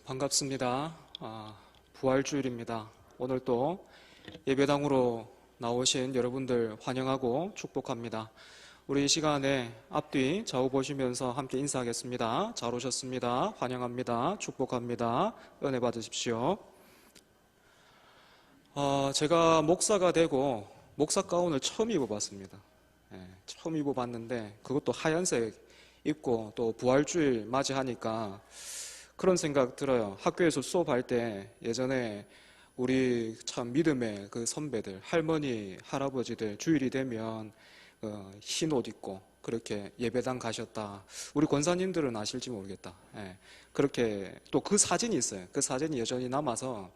반갑습니다. 부활주일입니다. 오늘 또 예배당으로 나오신 여러분들 환영하고 축복합니다. 우리 이 시간에 앞뒤 좌우 보시면서 함께 인사하겠습니다. 잘 오셨습니다. 환영합니다. 축복합니다. 은혜 받으십시오. 제가 목사가 되고 목사 가운을 처음 입어봤습니다. 처음 입어봤는데 그것도 하얀색 입고 또 부활주일 맞이하니까 그런 생각 들어요. 학교에서 수업할 때 예전에 우리 참 믿음의 그 선배들, 할머니, 할아버지들 주일이 되면 흰 옷 입고 그렇게 예배당 가셨다. 우리 권사님들은 아실지 모르겠다. 그렇게 또 그 사진이 있어요. 그 사진이 여전히 남아서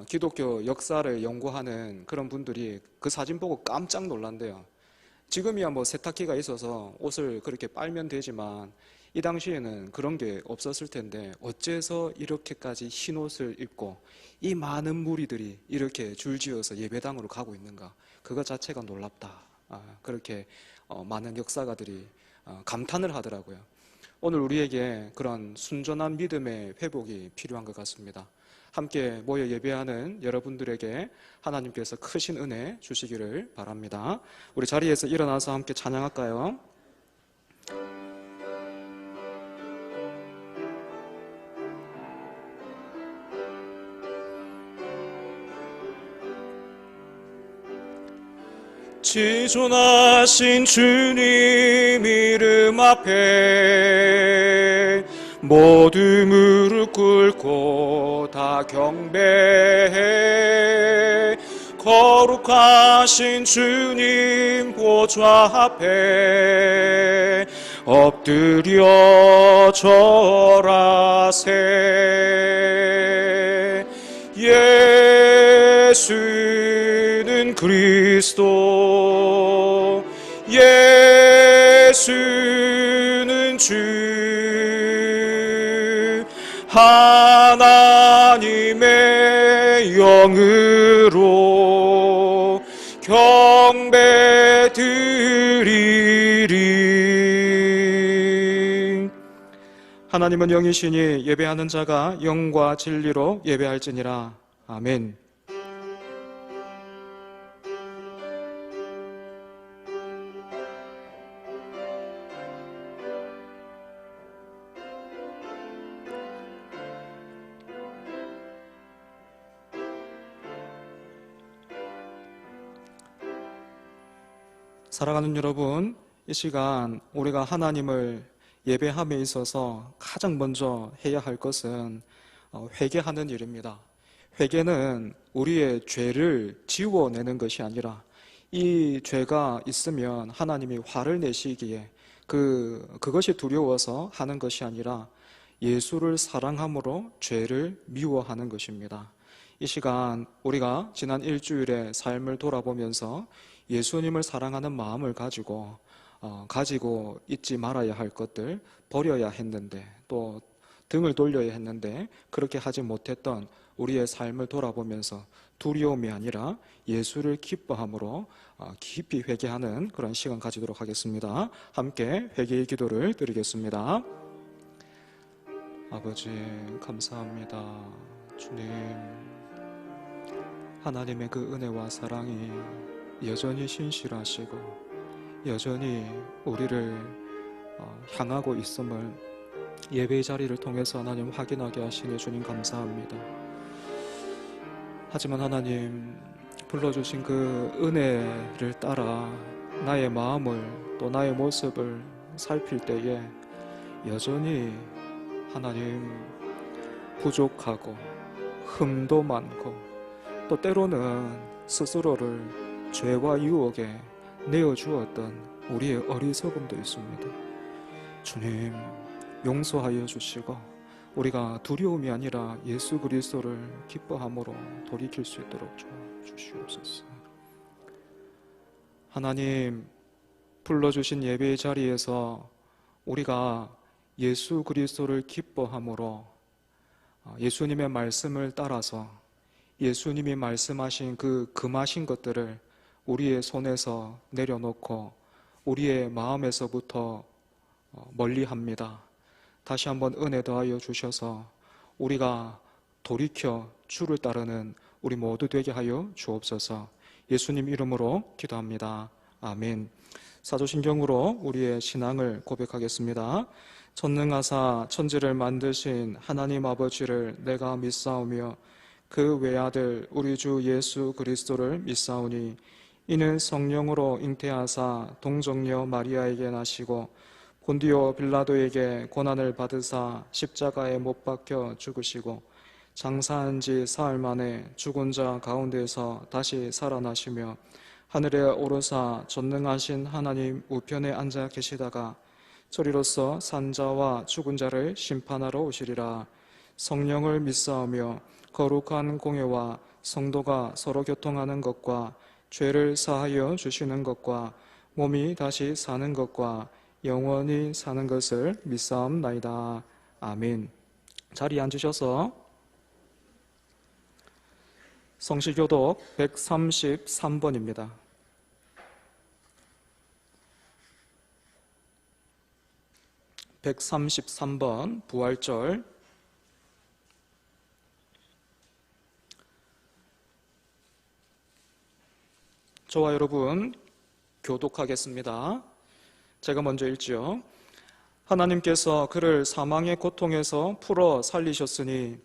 기독교 역사를 연구하는 그런 분들이 그 사진 보고 깜짝 놀란대요. 지금이야 뭐 세탁기가 있어서 옷을 그렇게 빨면 되지만 이 당시에는 그런 게 없었을 텐데 어째서 이렇게까지 흰 옷을 입고 이 많은 무리들이 이렇게 줄지어서 예배당으로 가고 있는가, 그것 자체가 놀랍다. 그렇게 많은 역사가들이 감탄을 하더라고요. 오늘 우리에게 그런 순전한 믿음의 회복이 필요한 것 같습니다. 함께 모여 예배하는 여러분들에게 하나님께서 크신 은혜 주시기를 바랍니다. 우리 자리에서 일어나서 함께 찬양할까요? 지존하신 주님 이름 앞에 모두 무릎 꿇고 다 경배해. 거룩하신 주님 보좌 앞에 엎드려 절하세. 예수는 그리스도, 예수는 주, 하나님의 영으로 경배드리리. 하나님은 영이시니 예배하는 자가 영과 진리로 예배할지니라. 아멘. 사랑하는 여러분, 이 시간 우리가 하나님을 예배함에 있어서 가장 먼저 해야 할 것은 회개하는 일입니다. 회개는 우리의 죄를 지워내는 것이 아니라 이 죄가 있으면 하나님이 화를 내시기에 그것이 두려워서 하는 것이 아니라 예수를 사랑함으로 죄를 미워하는 것입니다. 이 시간 우리가 지난 일주일의 삶을 돌아보면서 예수님을 사랑하는 마음을 가지고 잊지 말아야 할 것들 버려야 했는데, 또 등을 돌려야 했는데 그렇게 하지 못했던 우리의 삶을 돌아보면서 두려움이 아니라 예수를 기뻐함으로 깊이 회개하는 그런 시간 가지도록 하겠습니다. 함께 회개의 기도를 드리겠습니다. 아버지 감사합니다. 주님, 하나님의 그 은혜와 사랑이 여전히 신실하시고 여전히 우리를 향하고 있음을 예배의 자리를 통해서 하나님 확인하게 하시니 주님 감사합니다. 하지만 하나님, 불러주신 그 은혜를 따라 나의 마음을 또 나의 모습을 살필 때에 여전히 하나님 부족하고 흠도 많고 또 때로는 스스로를 죄와 유혹에 내어주었던 우리의 어리석음도 있습니다. 주님, 용서하여 주시고 우리가 두려움이 아니라 예수 그리스도를 기뻐함으로 돌이킬 수 있도록 주시옵소서. 하나님, 불러주신 예배의 자리에서 우리가 예수 그리스도를 기뻐함으로 예수님의 말씀을 따라서 예수님이 말씀하신 그 금하신 것들을 우리의 손에서 내려놓고 우리의 마음에서부터 멀리합니다. 다시 한번 은혜 더하여 주셔서 우리가 돌이켜 주를 따르는 우리 모두 되게 하여 주옵소서. 예수님 이름으로 기도합니다. 아멘. 사도신경으로 우리의 신앙을 고백하겠습니다. 전능하사 천지를 만드신 하나님 아버지를 내가 믿사오며 그 외아들 우리 주 예수 그리스도를 믿사오니 이는 성령으로 잉태하사 동정녀 마리아에게 나시고 본디오 빌라도에게 고난을 받으사 십자가에 못 박혀 죽으시고 장사한 지 사흘 만에 죽은 자 가운데서 다시 살아나시며 하늘에 오르사 전능하신 하나님 우편에 앉아 계시다가 저리로서 산자와 죽은 자를 심판하러 오시리라. 성령을 믿사오며 거룩한 공예와 성도가 서로 교통하는 것과 죄를 사하여 주시는 것과 몸이 다시 사는 것과 영원히 사는 것을 믿사옵나이다. 아멘. 자리에 앉으셔서 성시교독 133번입니다. 133번 부활절. 저와 여러분 교독하겠습니다. 제가 먼저 읽지요. 하나님께서 그를 사망의 고통에서 풀어 살리셨으니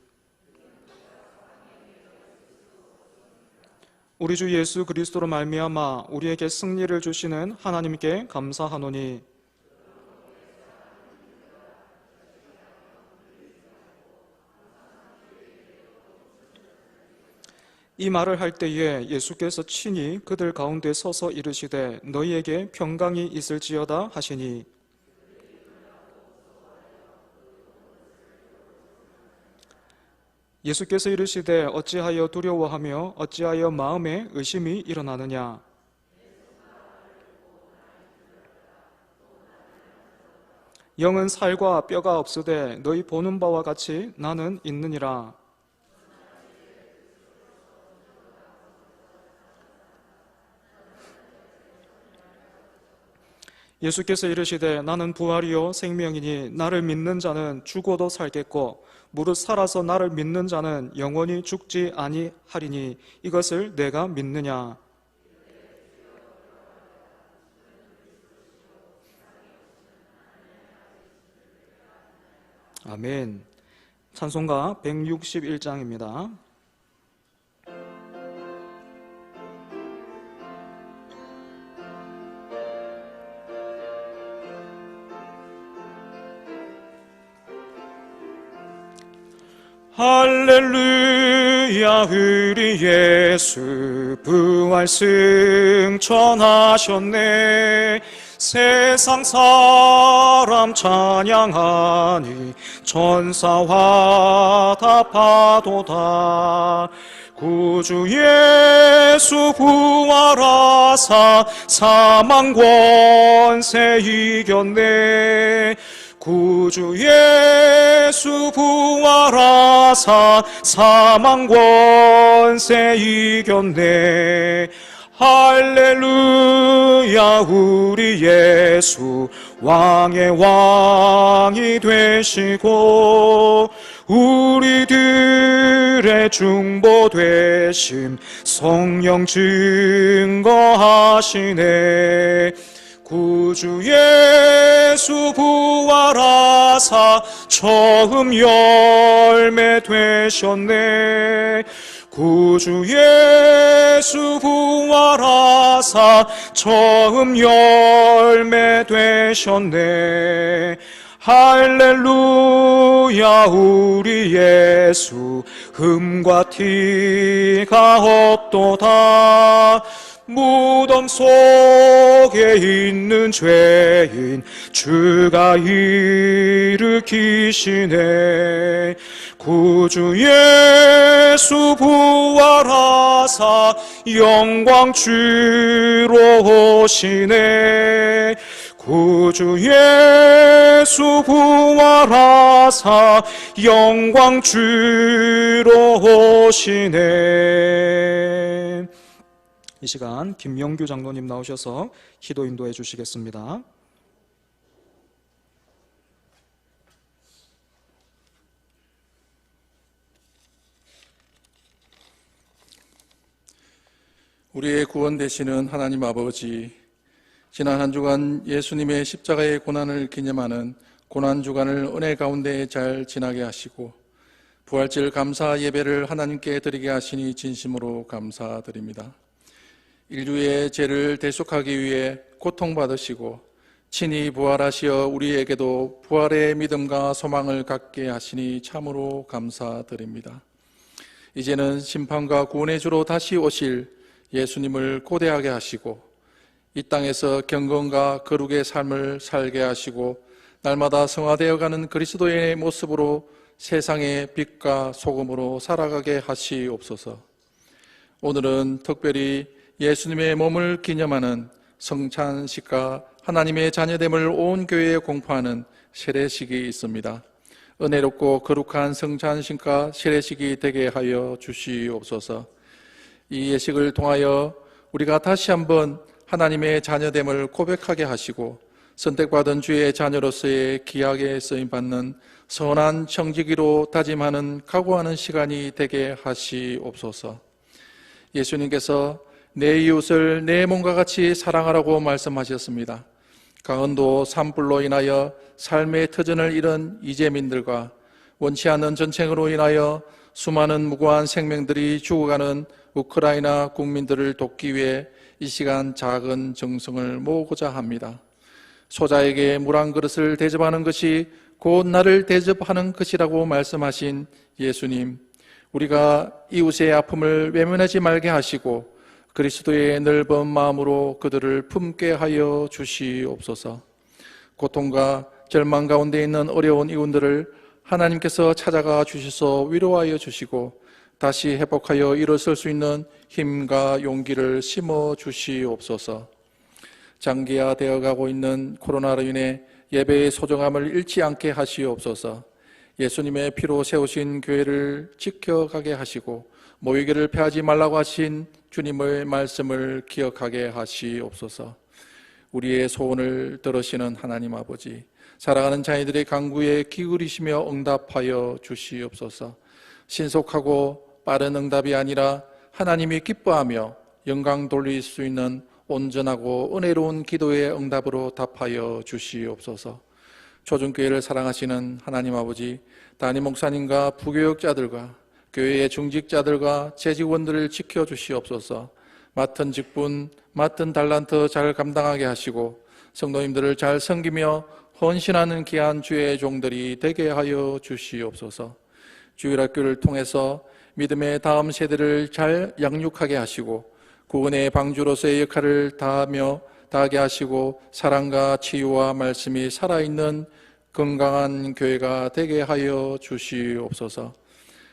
우리 주 예수 그리스도로 말미암아 우리에게 승리를 주시는 하나님께 감사하노니 이 말을 할 때에 예수께서 친히 그들 가운데 서서 이르시되 너희에게 평강이 있을지어다 하시니 예수께서 이르시되 어찌하여 두려워하며 어찌하여 마음에 의심이 일어나느냐. 영은 살과 뼈가 없으되 너희 보는 바와 같이 나는 있느니라. 예수께서 이르시되 나는 부활이요 생명이니 나를 믿는 자는 죽어도 살겠고 무릇 살아서 나를 믿는 자는 영원히 죽지 아니하리니 이것을 내가 믿느냐. 아멘. 찬송가 161장입니다. 할렐루야. 우리 예수 부활 승천하셨네. 세상 사람 찬양하니 천사와 답하도다. 구주 예수 부활하사 사망 권세 이겼네. 구주 예수 부활하사 사망 권세 이겼네. 할렐루야. 우리 예수 왕의 왕이 되시고 우리들의 중보 되심 성령 증거하시네. 구주 예수 부활하사 처음 열매 되셨네. 구주 예수 부활하사 처음 열매 되셨네. 할렐루야. 우리 예수 흠과 티가 없도다. 무덤 속에 있는 죄인 주가 일으키시네. 구주 예수 부활하사 영광 주로 오시네. 구주 예수 부활하사 영광 주로 오시네. 이 시간 김영규 장로님 나오셔서 기도 인도해 주시겠습니다. 우리의 구원 되시는 하나님 아버지, 지난 한 주간 예수님의 십자가의 고난을 기념하는 고난주간을 은혜 가운데 잘 지나게 하시고 부활절 감사 예배를 하나님께 드리게 하시니 진심으로 감사드립니다. 인류의 죄를 대속하기 위해 고통받으시고 친히 부활하시어 우리에게도 부활의 믿음과 소망을 갖게 하시니 참으로 감사드립니다. 이제는 심판과 구원의 주로 다시 오실 예수님을 고대하게 하시고 이 땅에서 경건과 거룩의 삶을 살게 하시고 날마다 성화되어가는 그리스도의 모습으로 세상의 빛과 소금으로 살아가게 하시옵소서. 오늘은 특별히 예수님의 몸을 기념하는 성찬식과 하나님의 자녀됨을 온 교회에 공포하는 세례식이 있습니다. 은혜롭고 거룩한 성찬식과 세례식이 되게 하여 주시옵소서. 이 예식을 통하여 우리가 다시 한번 하나님의 자녀됨을 고백하게 하시고 선택받은 주의 자녀로서의 귀하게 쓰임받는 선한 청지기로 다짐하는 각오하는 시간이 되게 하시옵소서. 예수님께서 내 이웃을 내 몸과 같이 사랑하라고 말씀하셨습니다. 강원도 산불로 인하여 삶의 터전을 잃은 이재민들과 원치 않는 전쟁으로 인하여 수많은 무고한 생명들이 죽어가는 우크라이나 국민들을 돕기 위해 이 시간 작은 정성을 모으고자 합니다. 소자에게 물 한 그릇을 대접하는 것이 곧 나를 대접하는 것이라고 말씀하신 예수님, 우리가 이웃의 아픔을 외면하지 말게 하시고 그리스도의 넓은 마음으로 그들을 품게 하여 주시옵소서. 고통과 절망 가운데 있는 어려운 이웃들을 하나님께서 찾아가 주셔서 위로하여 주시고 다시 회복하여 일어설 수 있는 힘과 용기를 심어 주시옵소서. 장기화되어 가고 있는 코로나로 인해 예배의 소중함을 잃지 않게 하시옵소서. 예수님의 피로 세우신 교회를 지켜가게 하시고 모이기를 패하지 말라고 하신 주님의 말씀을 기억하게 하시옵소서. 우리의 소원을 들으시는 하나님 아버지, 살아가는 자녀들의 간구에 기울이시며 응답하여 주시옵소서. 신속하고 빠른 응답이 아니라 하나님이 기뻐하며 영광 돌릴 수 있는 온전하고 은혜로운 기도의 응답으로 답하여 주시옵소서. 초중교회를 사랑하시는 하나님 아버지, 담임 목사님과 부교역자들과 교회의 중직자들과 재직원들을 지켜주시옵소서. 맡은 직분, 맡은 달란트 잘 감당하게 하시고 성도님들을 잘 섬기며 헌신하는 귀한 주의 종들이 되게 하여 주시옵소서. 주일학교를 통해서 믿음의 다음 세대를 잘 양육하게 하시고 구원의 방주로서의 역할을 다하게 하시고 사랑과 치유와 말씀이 살아있는 건강한 교회가 되게 하여 주시옵소서.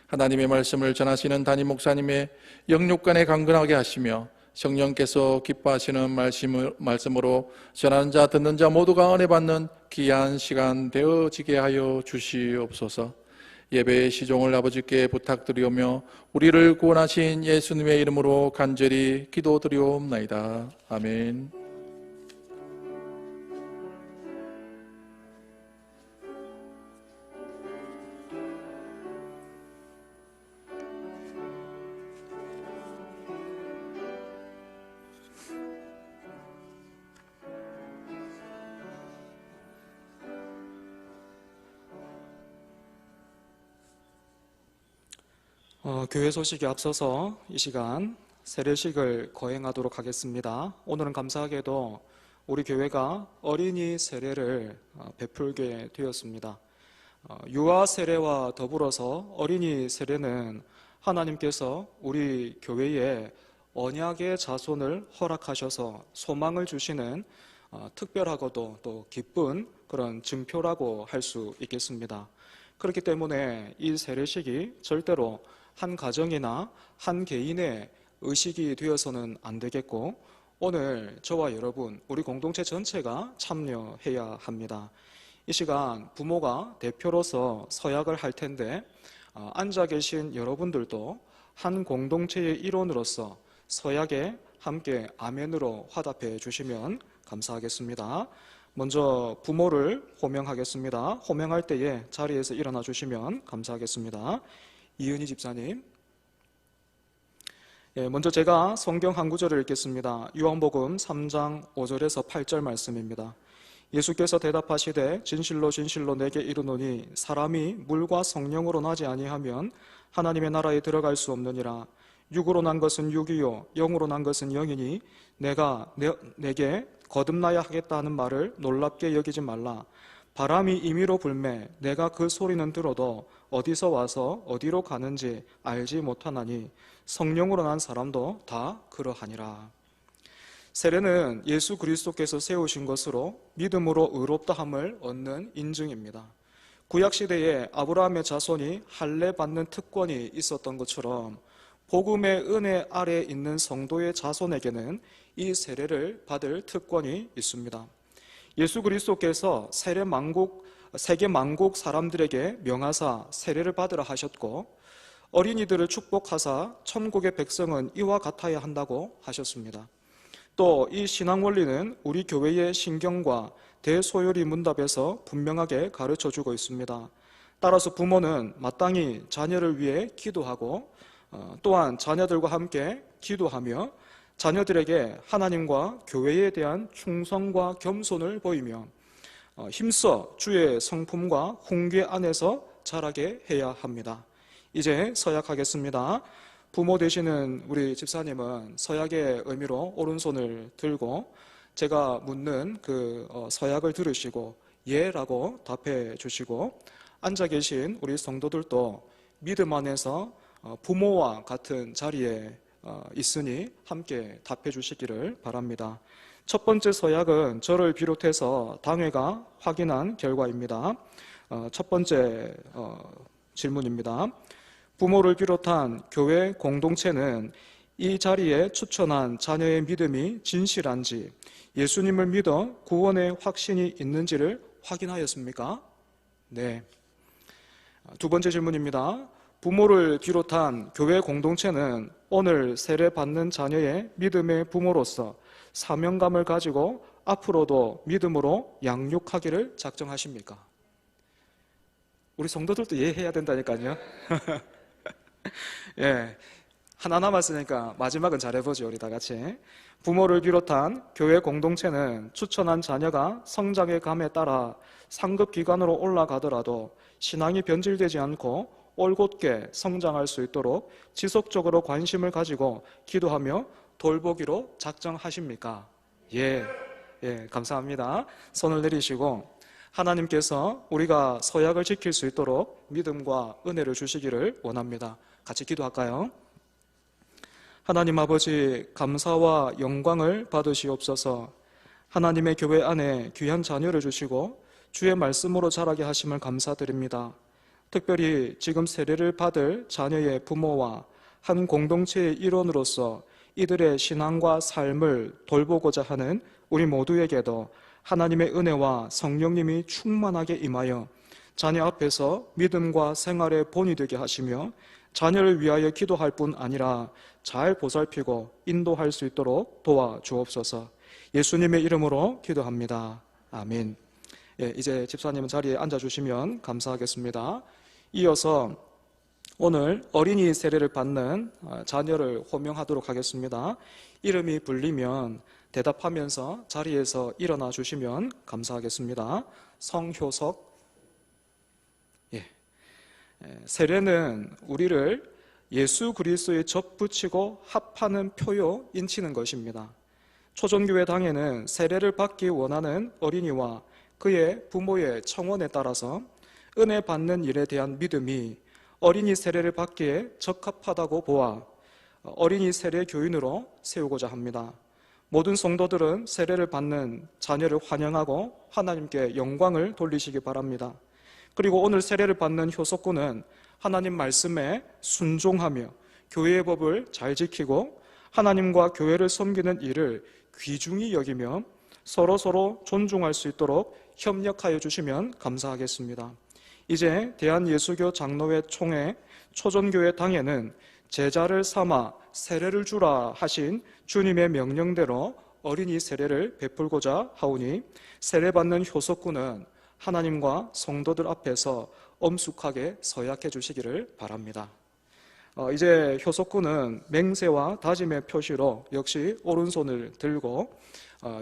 하나님의 말씀을 전하시는 담임 목사님의 영육간에 강건하게 하시며 성령께서 기뻐하시는 말씀으로 전하는 자 듣는 자 모두가 은혜 받는 귀한 시간 되어지게 하여 주시옵소서. 예배의 시종을 아버지께 부탁드리오며 우리를 구원하신 예수님의 이름으로 간절히 기도드리옵나이다. 아멘. 교회 소식에 앞서서 이 시간 세례식을 거행하도록 하겠습니다. 오늘은 감사하게도 우리 교회가 어린이 세례를 베풀게 되었습니다. 유아 세례와 더불어서 어린이 세례는 하나님께서 우리 교회에 언약의 자손을 허락하셔서 소망을 주시는 특별하고도 또 기쁜 그런 증표라고 할 수 있겠습니다. 그렇기 때문에 이 세례식이 절대로 한 가정이나 한 개인의 의식이 되어서는 안 되겠고 오늘 저와 여러분, 우리 공동체 전체가 참여해야 합니다. 이 시간 부모가 대표로서 서약을 할 텐데 앉아 계신 여러분들도 한 공동체의 일원으로서 서약에 함께 아멘으로 화답해 주시면 감사하겠습니다. 먼저 부모를 호명하겠습니다. 호명할 때에 자리에서 일어나 주시면 감사하겠습니다. 이은희 집사님. 먼저 제가 성경 한 구절을 읽겠습니다. 요한복음 3장 5절에서 8절 말씀입니다. 예수께서 대답하시되 진실로 진실로 내게 이르노니 사람이 물과 성령으로 나지 아니하면 하나님의 나라에 들어갈 수 없느니라. 육으로 난 것은 육이요 영으로 난 것은 영이니 내가 내게 거듭나야 하겠다 하는 말을 놀랍게 여기지 말라. 바람이 임의로 불매 내가 그 소리는 들어도 어디서 와서 어디로 가는지 알지 못하나니 성령으로 난 사람도 다 그러하니라. 세례는 예수 그리스도께서 세우신 것으로 믿음으로 의롭다함을 얻는 인증입니다. 구약시대에 아브라함의 자손이 할례 받는 특권이 있었던 것처럼 복음의 은혜 아래에 있는 성도의 자손에게는 이 세례를 받을 특권이 있습니다. 예수 그리스도께서 세계 만국 사람들에게 명하사 세례를 받으라 하셨고 어린이들을 축복하사 천국의 백성은 이와 같아야 한다고 하셨습니다. 또 이 신앙 원리는 우리 교회의 신경과 대소요리 문답에서 분명하게 가르쳐주고 있습니다. 따라서 부모는 마땅히 자녀를 위해 기도하고 또한 자녀들과 함께 기도하며 자녀들에게 하나님과 교회에 대한 충성과 겸손을 보이며 힘써 주의 성품과 훈계 안에서 자라게 해야 합니다. 이제 서약하겠습니다. 부모 되시는 우리 집사님은 서약의 의미로 오른손을 들고 제가 묻는 그 서약을 들으시고 예라고 답해 주시고 앉아 계신 우리 성도들도 믿음 안에서 부모와 같은 자리에 있으니 함께 답해 주시기를 바랍니다. 첫 번째 서약은 저를 비롯해서 당회가 확인한 결과입니다. 첫 번째 질문입니다. 부모를 비롯한 교회 공동체는 이 자리에 추천한 자녀의 믿음이 진실한지 예수님을 믿어 구원의 확신이 있는지를 확인하였습니까? 네. 두 번째 질문입니다. 부모를 비롯한 교회 공동체는 오늘 세례받는 자녀의 믿음의 부모로서 사명감을 가지고 앞으로도 믿음으로 양육하기를 작정하십니까? 우리 성도들도 이해해야 된다니까요. 예, 하나 남았으니까 마지막은 잘해보죠. 우리 다 같이. 부모를 비롯한 교회 공동체는 추천한 자녀가 성장의 감에 따라 상급 기관으로 올라가더라도 신앙이 변질되지 않고 올곧게 성장할 수 있도록 지속적으로 관심을 가지고 기도하며 돌보기로 작정하십니까? 예, 감사합니다. 손을 내리시고 하나님께서 우리가 서약을 지킬 수 있도록 믿음과 은혜를 주시기를 원합니다. 같이 기도할까요? 하나님 아버지, 감사와 영광을 받으시옵소서. 하나님의 교회 안에 귀한 자녀를 주시고 주의 말씀으로 자라게 하심을 감사드립니다. 특별히 지금 세례를 받을 자녀의 부모와 한 공동체의 일원으로서 이들의 신앙과 삶을 돌보고자 하는 우리 모두에게도 하나님의 은혜와 성령님이 충만하게 임하여 자녀 앞에서 믿음과 생활의 본이 되게 하시며 자녀를 위하여 기도할 뿐 아니라 잘 보살피고 인도할 수 있도록 도와주옵소서. 예수님의 이름으로 기도합니다. 아멘. 이제 집사님은 자리에 앉아주시면 감사하겠습니다. 이어서 오늘 어린이 세례를 받는 자녀를 호명하도록 하겠습니다. 이름이 불리면 대답하면서 자리에서 일어나 주시면 감사하겠습니다. 성효석. 세례는 우리를 예수 그리스도에 접붙이고 합하는 표요 인치는 것입니다. 초전교회 당에는 세례를 받기 원하는 어린이와 그의 부모의 청원에 따라서 은혜 받는 일에 대한 믿음이 어린이 세례를 받기에 적합하다고 보아 어린이 세례 교인으로 세우고자 합니다. 모든 성도들은 세례를 받는 자녀를 환영하고 하나님께 영광을 돌리시기 바랍니다. 그리고 오늘 세례를 받는 효속군은 하나님 말씀에 순종하며 교회의 법을 잘 지키고 하나님과 교회를 섬기는 일을 귀중히 여기며 서로 존중할 수 있도록 협력하여 주시면 감사하겠습니다. 이제 대한예수교 장로회 총회 초전교회 당에는 제자를 삼아 세례를 주라 하신 주님의 명령대로 어린이 세례를 베풀고자 하오니 세례받는 효속군은 하나님과 성도들 앞에서 엄숙하게 서약해 주시기를 바랍니다. 이제 효석군은 맹세와 다짐의 표시로 역시 오른손을 들고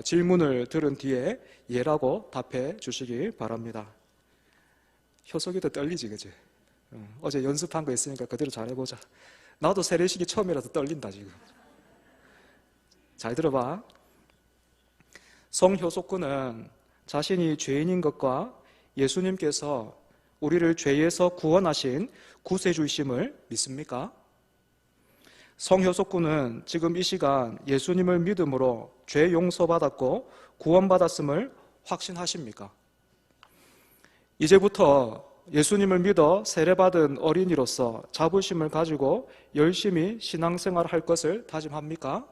질문을 들은 뒤에 예라고 답해 주시기 바랍니다. 효석이도 떨리지, 그지? 어제 연습한 거 있으니까 그대로 잘해보자. 나도 세례식이 처음이라서 떨린다, 지금. 잘 들어봐. 성효석군은 자신이 죄인인 것과 예수님께서 우리를 죄에서 구원하신 구세주이심을 믿습니까? 성효석군은 지금 이 시간 예수님을 믿음으로 죄 용서받았고 구원받았음을 확신하십니까? 이제부터 예수님을 믿어 세례받은 어린이로서 자부심을 가지고 열심히 신앙생활을 할 것을 다짐합니까?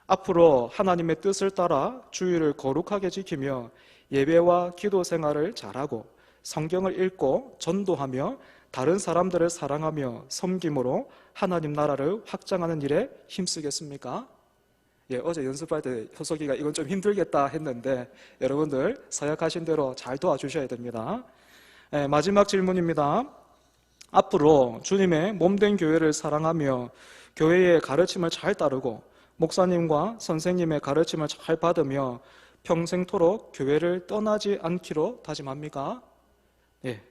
앞으로 하나님의 뜻을 따라 주일을 거룩하게 지키며 예배와 기도 생활을 잘하고 성경을 읽고 전도하며 다른 사람들을 사랑하며 섬김으로 하나님 나라를 확장하는 일에 힘쓰겠습니까? 어제 연습할 때 효석이가 이건 좀 힘들겠다 했는데 여러분들 서약하신 대로 잘 도와주셔야 됩니다. 마지막 질문입니다. 앞으로 주님의 몸된 교회를 사랑하며 교회의 가르침을 잘 따르고 목사님과 선생님의 가르침을 잘 받으며 평생토록 교회를 떠나지 않기로 다짐합니까?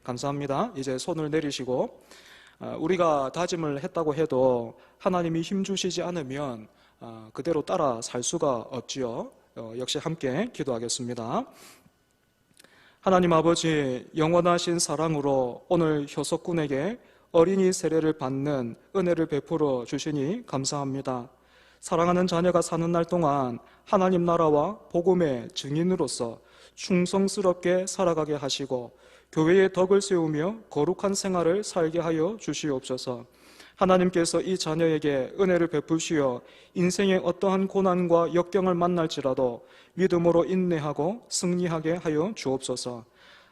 감사합니다. 이제 손을 내리시고 우리가 다짐을 했다고 해도 하나님이 힘주시지 않으면 그대로 따라 살 수가 없지요. 역시 함께 기도하겠습니다. 하나님 아버지, 영원하신 사랑으로 오늘 효석군에게 어린이 세례를 받는 은혜를 베풀어 주시니 감사합니다. 사랑하는 자녀가 사는 날 동안 하나님 나라와 복음의 증인으로서 충성스럽게 살아가게 하시고 교회의 덕을 세우며 거룩한 생활을 살게 하여 주시옵소서. 하나님께서 이 자녀에게 은혜를 베푸시어 인생의 어떠한 고난과 역경을 만날지라도 믿음으로 인내하고 승리하게 하여 주옵소서.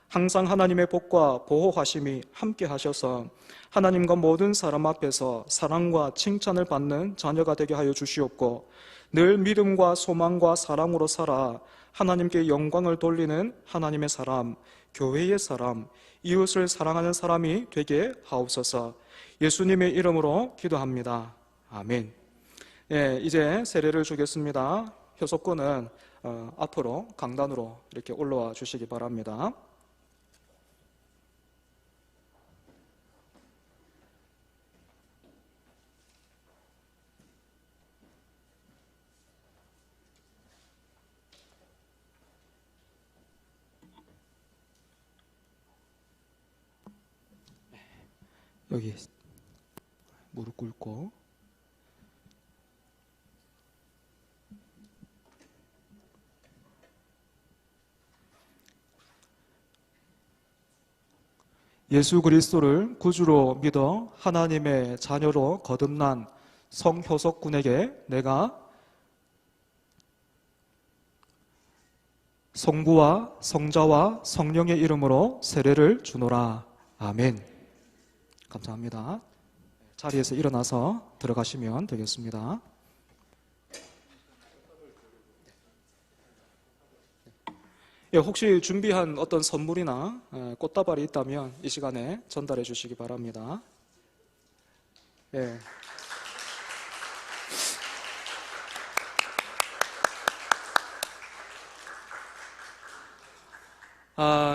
항상 하나님의 복과 보호하심이 함께 하셔서 하나님과 모든 사람 앞에서 사랑과 칭찬을 받는 자녀가 되게 하여 주시옵고 늘 믿음과 소망과 사랑으로 살아 하나님께 영광을 돌리는 하나님의 사람, 교회의 사람, 이웃을 사랑하는 사람이 되게 하옵소서. 예수님의 이름으로 기도합니다. 아멘. 이제 세례를 주겠습니다. 효석군은 앞으로 강단으로 이렇게 올라와 주시기 바랍니다. 여기 무릎 꿇고 예수 그리스도를 구주로 믿어 하나님의 자녀로 거듭난 성효석군에게 내가 성부와 성자와 성령의 이름으로 세례를 주노라. 아멘. 감사합니다. 자리에서 일어나서 들어가시면 되겠습니다. 혹시 준비한 어떤 선물이나 꽃다발이 있다면 이 시간에 전달해 주시기 바랍니다.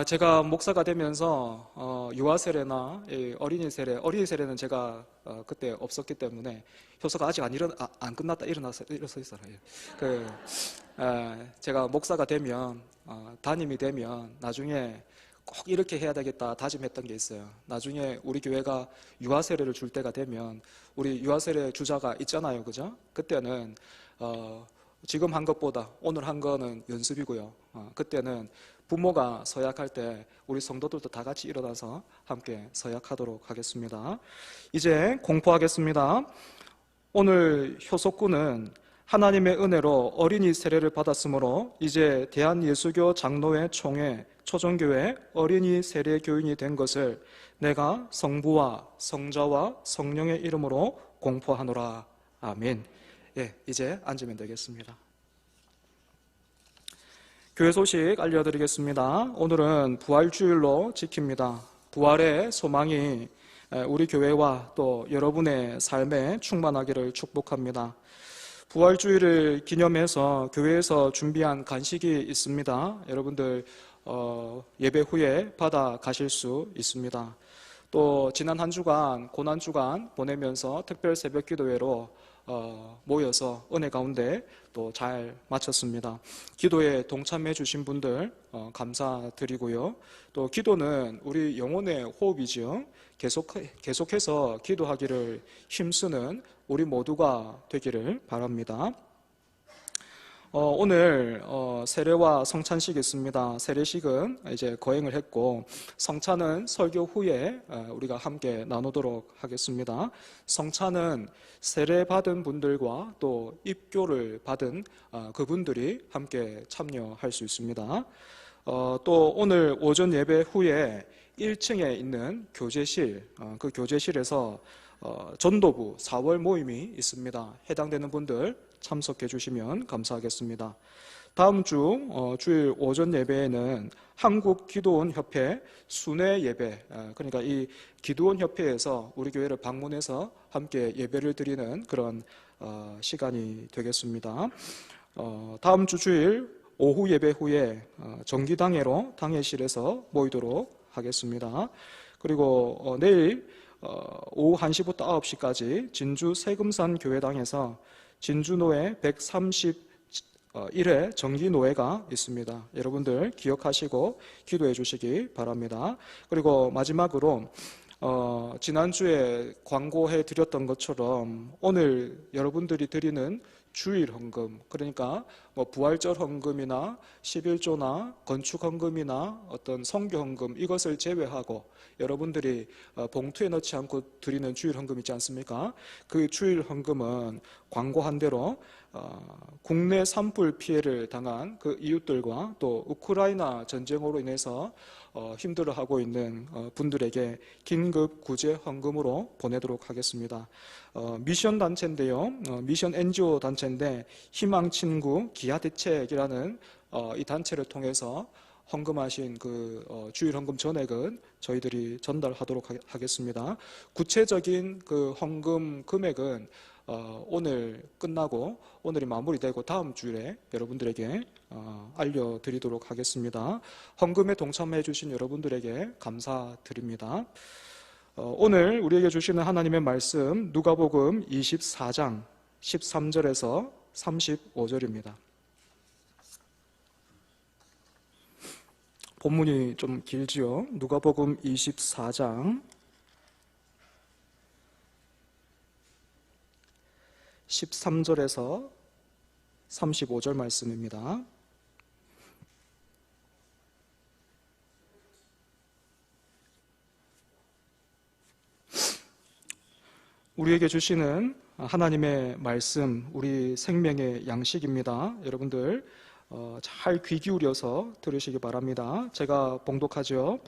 제가 목사가 되면서 유아 세례나 어린이 세례는 제가 그때 없었기 때문에 효소가 아직 안 끝났다 일어서 있어라. 제가 목사가 되면 담임이 되면 나중에 꼭 이렇게 해야 되겠다 다짐했던 게 있어요. 나중에 우리 교회가 유아 세례를 줄 때가 되면 우리 유아 세례 주자가 있잖아요, 그죠? 그때는 지금 한 것보다 오늘 한 거는 연습이고요. 그때는 부모가 서약할 때 우리 성도들도 다 같이 일어나서 함께 서약하도록 하겠습니다. 이제 공포하겠습니다. 오늘 효석군은 하나님의 은혜로 어린이 세례를 받았으므로 이제 대한예수교 장로회 총회 초정교회 어린이 세례 교인이 된 것을 내가 성부와 성자와 성령의 이름으로 공포하노라. 아멘. 이제 앉으면 되겠습니다. 교회 소식 알려드리겠습니다. 오늘은 부활주일로 지킵니다. 부활의 소망이 우리 교회와 또 여러분의 삶에 충만하기를 축복합니다. 부활주의를 기념해서 교회에서 준비한 간식이 있습니다. 여러분들 예배 후에 받아 가실 수 있습니다. 또 지난 한 주간 고난주간 보내면서 특별 새벽 기도회로 모여서 은혜 가운데 또 잘 마쳤습니다. 기도에 동참해 주신 분들 감사드리고요. 또 기도는 우리 영혼의 호흡이지요. 계속해서 기도하기를 힘쓰는 우리 모두가 되기를 바랍니다. 오늘 세례와 성찬식이 있습니다. 세례식은 이제 거행을 했고 성찬은 설교 후에 우리가 함께 나누도록 하겠습니다. 성찬은 세례받은 분들과 또 입교를 받은 그분들이 함께 참여할 수 있습니다. 또 오늘 오전 예배 후에 1층에 있는 교제실, 그 교제실에서 전도부 4월 모임이 있습니다. 해당되는 분들 참석해 주시면 감사하겠습니다. 다음 주 주일 오전 예배에는 한국기도원협회 순회 예배, 그러니까 이 기도원협회에서 우리 교회를 방문해서 함께 예배를 드리는 그런 시간이 되겠습니다. 다음 주 주일 오후 예배 후에 정기당회로 당회실에서 모이도록 하겠습니다. 그리고 내일 오후 1시부터 9시까지 진주 세금산 교회당에서 진주노회 131회 정기노회가 있습니다. 여러분들 기억하시고 기도해 주시기 바랍니다. 그리고 마지막으로 지난주에 광고해 드렸던 것처럼 오늘 여러분들이 드리는 주일 헌금, 그러니까 뭐 부활절 헌금이나 11조나 건축 헌금이나 어떤 성교 헌금, 이것을 제외하고 여러분들이 봉투에 넣지 않고 드리는 주일 헌금 있지 않습니까? 그 주일 헌금은 광고한 대로 국내 산불 피해를 당한 그 이웃들과 또 우크라이나 전쟁으로 인해서 힘들어하고 있는 분들에게 긴급 구제 헌금으로 보내도록 하겠습니다. 미션 단체인데요. 미션 NGO 단체인데 희망친구 기아대책이라는 이 단체를 통해서 헌금하신 그 주일 헌금 전액은 저희들이 전달하도록 하겠습니다. 구체적인 그 헌금 금액은 오늘 끝나고 오늘이 마무리되고 다음 주에 여러분들에게 알려드리도록 하겠습니다. 헌금에 동참해 주신 여러분들에게 감사드립니다. 오늘 우리에게 주시는 하나님의 말씀 누가복음 24장 13절에서 35절입니다. 본문이 좀 길지요. 누가복음 24장 13절에서 35절 말씀입니다. 우리에게 주시는 하나님의 말씀, 우리 생명의 양식입니다. 여러분들 잘 귀 기울여서 들으시기 바랍니다. 제가 봉독하죠.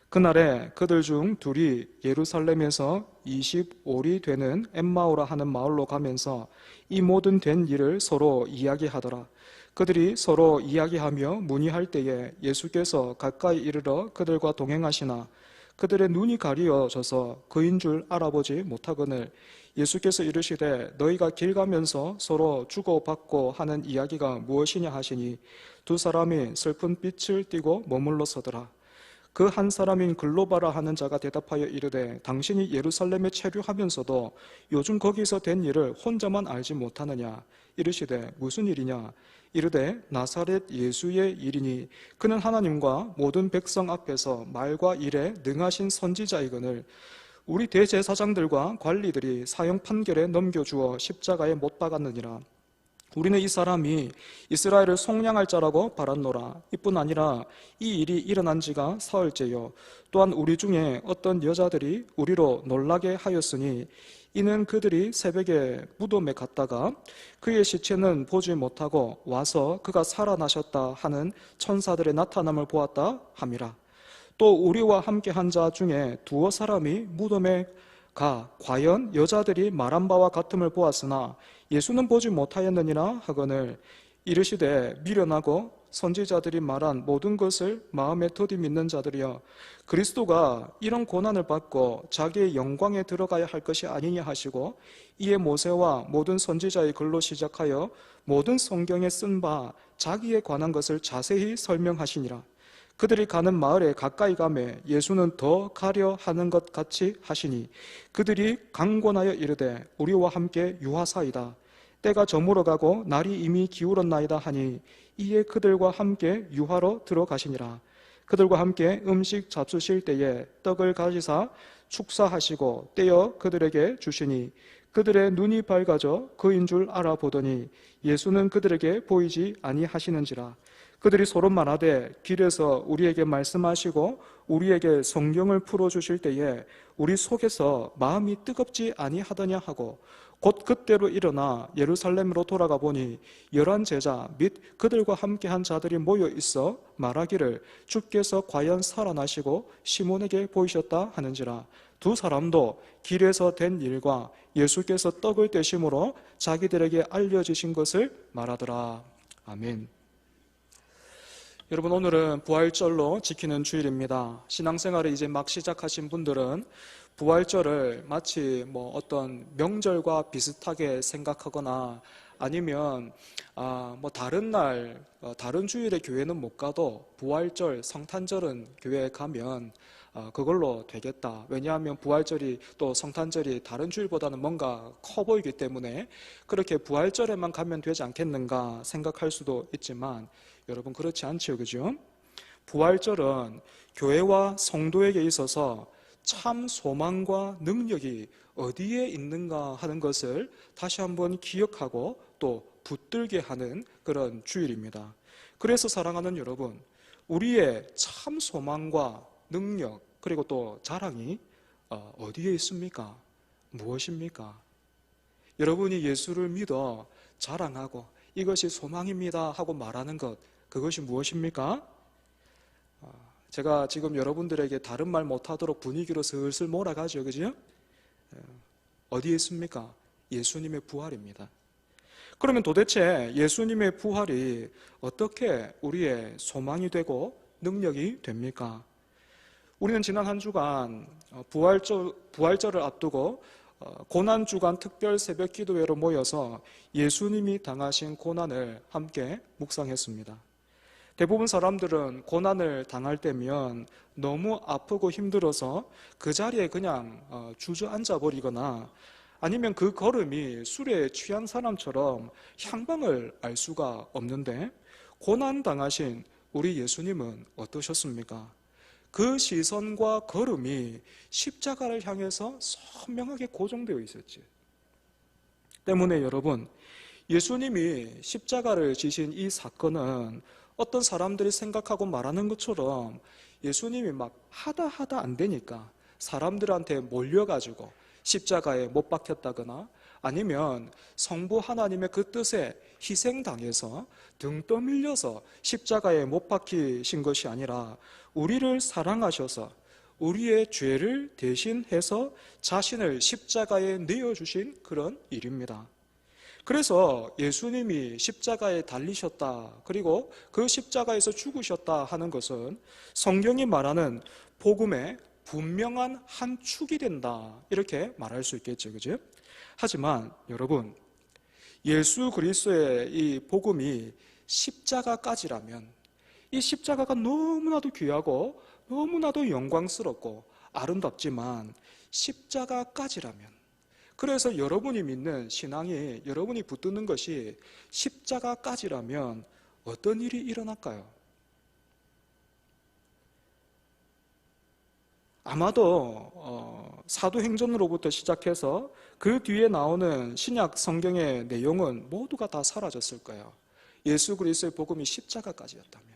그날에 그들 중 둘이 예루살렘에서 25리 되는 엠마오라 하는 마을로 가면서 이 모든 된 일을 서로 이야기하더라. 그들이 서로 이야기하며 문의할 때에 예수께서 가까이 이르러 그들과 동행하시나 그들의 눈이 가리어져서 그인 줄 알아보지 못하거늘 예수께서 이르시되 너희가 길 가면서 서로 주고받고 하는 이야기가 무엇이냐 하시니 두 사람이 슬픈 빛을 띠고 머물러 서더라. 그 한 사람인 글로바라 하는 자가 대답하여 이르되 당신이 예루살렘에 체류하면서도 요즘 거기서 된 일을 혼자만 알지 못하느냐. 이르시되 무슨 일이냐. 이르되 나사렛 예수의 일이니 그는 하나님과 모든 백성 앞에서 말과 일에 능하신 선지자이거늘 우리 대제사장들과 관리들이 사형 판결에 넘겨주어 십자가에 못 박았느니라. 우리는 이 사람이 이스라엘을 속량할 자라고 바랐노라. 이뿐 아니라 이 일이 일어난 지가 사흘째요. 또한 우리 중에 어떤 여자들이 우리로 놀라게 하였으니 이는 그들이 새벽에 무덤에 갔다가 그의 시체는 보지 못하고 와서 그가 살아나셨다 하는 천사들의 나타남을 보았다 함이라. 또 우리와 함께 한 자 중에 두어 사람이 무덤에 가 과연 여자들이 말한 바와 같음을 보았으나 예수는 보지 못하였느니라 하거늘 이르시되 미련하고 선지자들이 말한 모든 것을 마음에 더디 믿는 자들이여, 그리스도가 이런 고난을 받고 자기의 영광에 들어가야 할 것이 아니냐 하시고, 이에 모세와 모든 선지자의 글로 시작하여 모든 성경에 쓴 바 자기에 관한 것을 자세히 설명하시니라. 그들이 가는 마을에 가까이 가매 예수는 더 가려 하는 것 같이 하시니, 그들이 강권하여 이르되 우리와 함께 유하사이다. 때가 저물어 가고 날이 이미 기울었나이다 하니, 이에 그들과 함께 유하로 들어가시니라. 그들과 함께 음식 잡수실 때에 떡을 가지사 축사하시고 떼어 그들에게 주시니, 그들의 눈이 밝아져 그인 줄 알아보더니 예수는 그들에게 보이지 아니하시는지라. 그들이 서로 말하되 길에서 우리에게 말씀하시고 우리에게 성경을 풀어주실 때에 우리 속에서 마음이 뜨겁지 아니하더냐 하고, 곧 그때로 일어나 예루살렘으로 돌아가 보니 11 제자 및 그들과 함께한 자들이 모여 있어 말하기를 주께서 과연 살아나시고 시몬에게 보이셨다 하는지라. 두 사람도 길에서 된 일과 예수께서 떡을 떼심으로 자기들에게 알려주신 것을 말하더라. 아멘. 여러분, 오늘은 부활절로 지키는 주일입니다. 신앙생활을 이제 막 시작하신 분들은 부활절을 마치 어떤 명절과 비슷하게 생각하거나, 아니면 다른 날, 다른 주일에 교회는 못 가도 부활절, 성탄절은 교회에 가면 그걸로 되겠다. 왜냐하면 부활절이 또 성탄절이 다른 주일보다는 뭔가 커 보이기 때문에 그렇게 부활절에만 가면 되지 않겠는가 생각할 수도 있지만, 여러분, 그렇지 않지요, 그죠? 부활절은 교회와 성도에게 있어서 참 소망과 능력이 어디에 있는가 하는 것을 다시 한번 기억하고 또 붙들게 하는 그런 주일입니다. 그래서 사랑하는 여러분, 우리의 참 소망과 능력, 그리고 또 자랑이 어디에 있습니까? 무엇입니까? 여러분이 예수를 믿어 자랑하고 이것이 소망입니다 하고 말하는 것, 그것이 무엇입니까? 제가 지금 여러분들에게 다른 말 못하도록 분위기로 슬슬 몰아가죠, 그죠? 어디에 있습니까? 예수님의 부활입니다. 그러면 도대체 예수님의 부활이 어떻게 우리의 소망이 되고 능력이 됩니까? 우리는 지난 한 주간 부활절을 앞두고 고난주간 특별 새벽 기도회로 모여서 예수님이 당하신 고난을 함께 묵상했습니다. 대부분 사람들은 고난을 당할 때면 너무 아프고 힘들어서 그 자리에 그냥 주저앉아 버리거나, 아니면 그 걸음이 술에 취한 사람처럼 향방을 알 수가 없는데, 고난 당하신 우리 예수님은 어떠셨습니까? 그 시선과 걸음이 십자가를 향해서 선명하게 고정되어 있었지. 때문에 여러분, 예수님이 십자가를 지신 이 사건은 어떤 사람들이 생각하고 말하는 것처럼 예수님이 막 하다 안 되니까 사람들한테 몰려가지고 십자가에 못 박혔다거나, 아니면 성부 하나님의 그 뜻에 희생당해서 등 떠밀려서 십자가에 못 박히신 것이 아니라, 우리를 사랑하셔서 우리의 죄를 대신해서 자신을 십자가에 내어주신 그런 일입니다. 그래서 예수님이 십자가에 달리셨다, 그리고 그 십자가에서 죽으셨다 하는 것은 성경이 말하는 복음의 분명한 한 축이 된다, 이렇게 말할 수 있겠죠, 그죠? 하지만 여러분, 예수 그리스도의 이 복음이 십자가까지라면, 이 십자가가 너무나도 귀하고 너무나도 영광스럽고 아름답지만 십자가까지라면, 그래서 여러분이 믿는 신앙이, 여러분이 붙드는 것이 십자가까지라면 어떤 일이 일어날까요? 아마도 사도행전으로부터 시작해서 그 뒤에 나오는 신약 성경의 내용은 모두가 다 사라졌을 거예요. 예수 그리스도의 복음이 십자가까지였다면.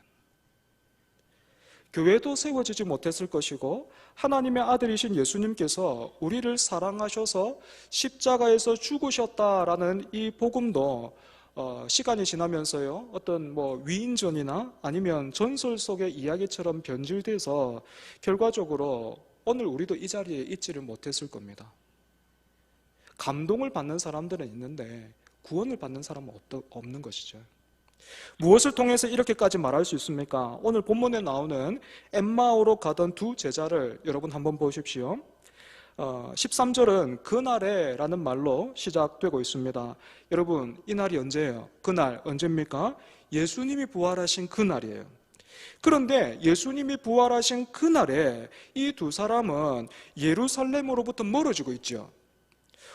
교회도 세워지지 못했을 것이고, 하나님의 아들이신 예수님께서 우리를 사랑하셔서 십자가에서 죽으셨다라는 이 복음도 시간이 지나면서요, 어떤 위인전이나 아니면 전설 속의 이야기처럼 변질돼서 결과적으로 오늘 우리도 이 자리에 있지를 못했을 겁니다. 감동을 받는 사람들은 있는데 구원을 받는 사람은 없는 것이죠. 무엇을 통해서 이렇게까지 말할 수 있습니까? 오늘 본문에 나오는 엠마오로 가던 두 제자를 여러분 한번 보십시오. 13절은 그날에 라는 말로 시작되고 있습니다. 여러분, 이 날이 언제예요? 그날 언제입니까? 예수님이 부활하신 그날이에요. 그런데 예수님이 부활하신 그날에 이 두 사람은 예루살렘으로부터 멀어지고 있죠.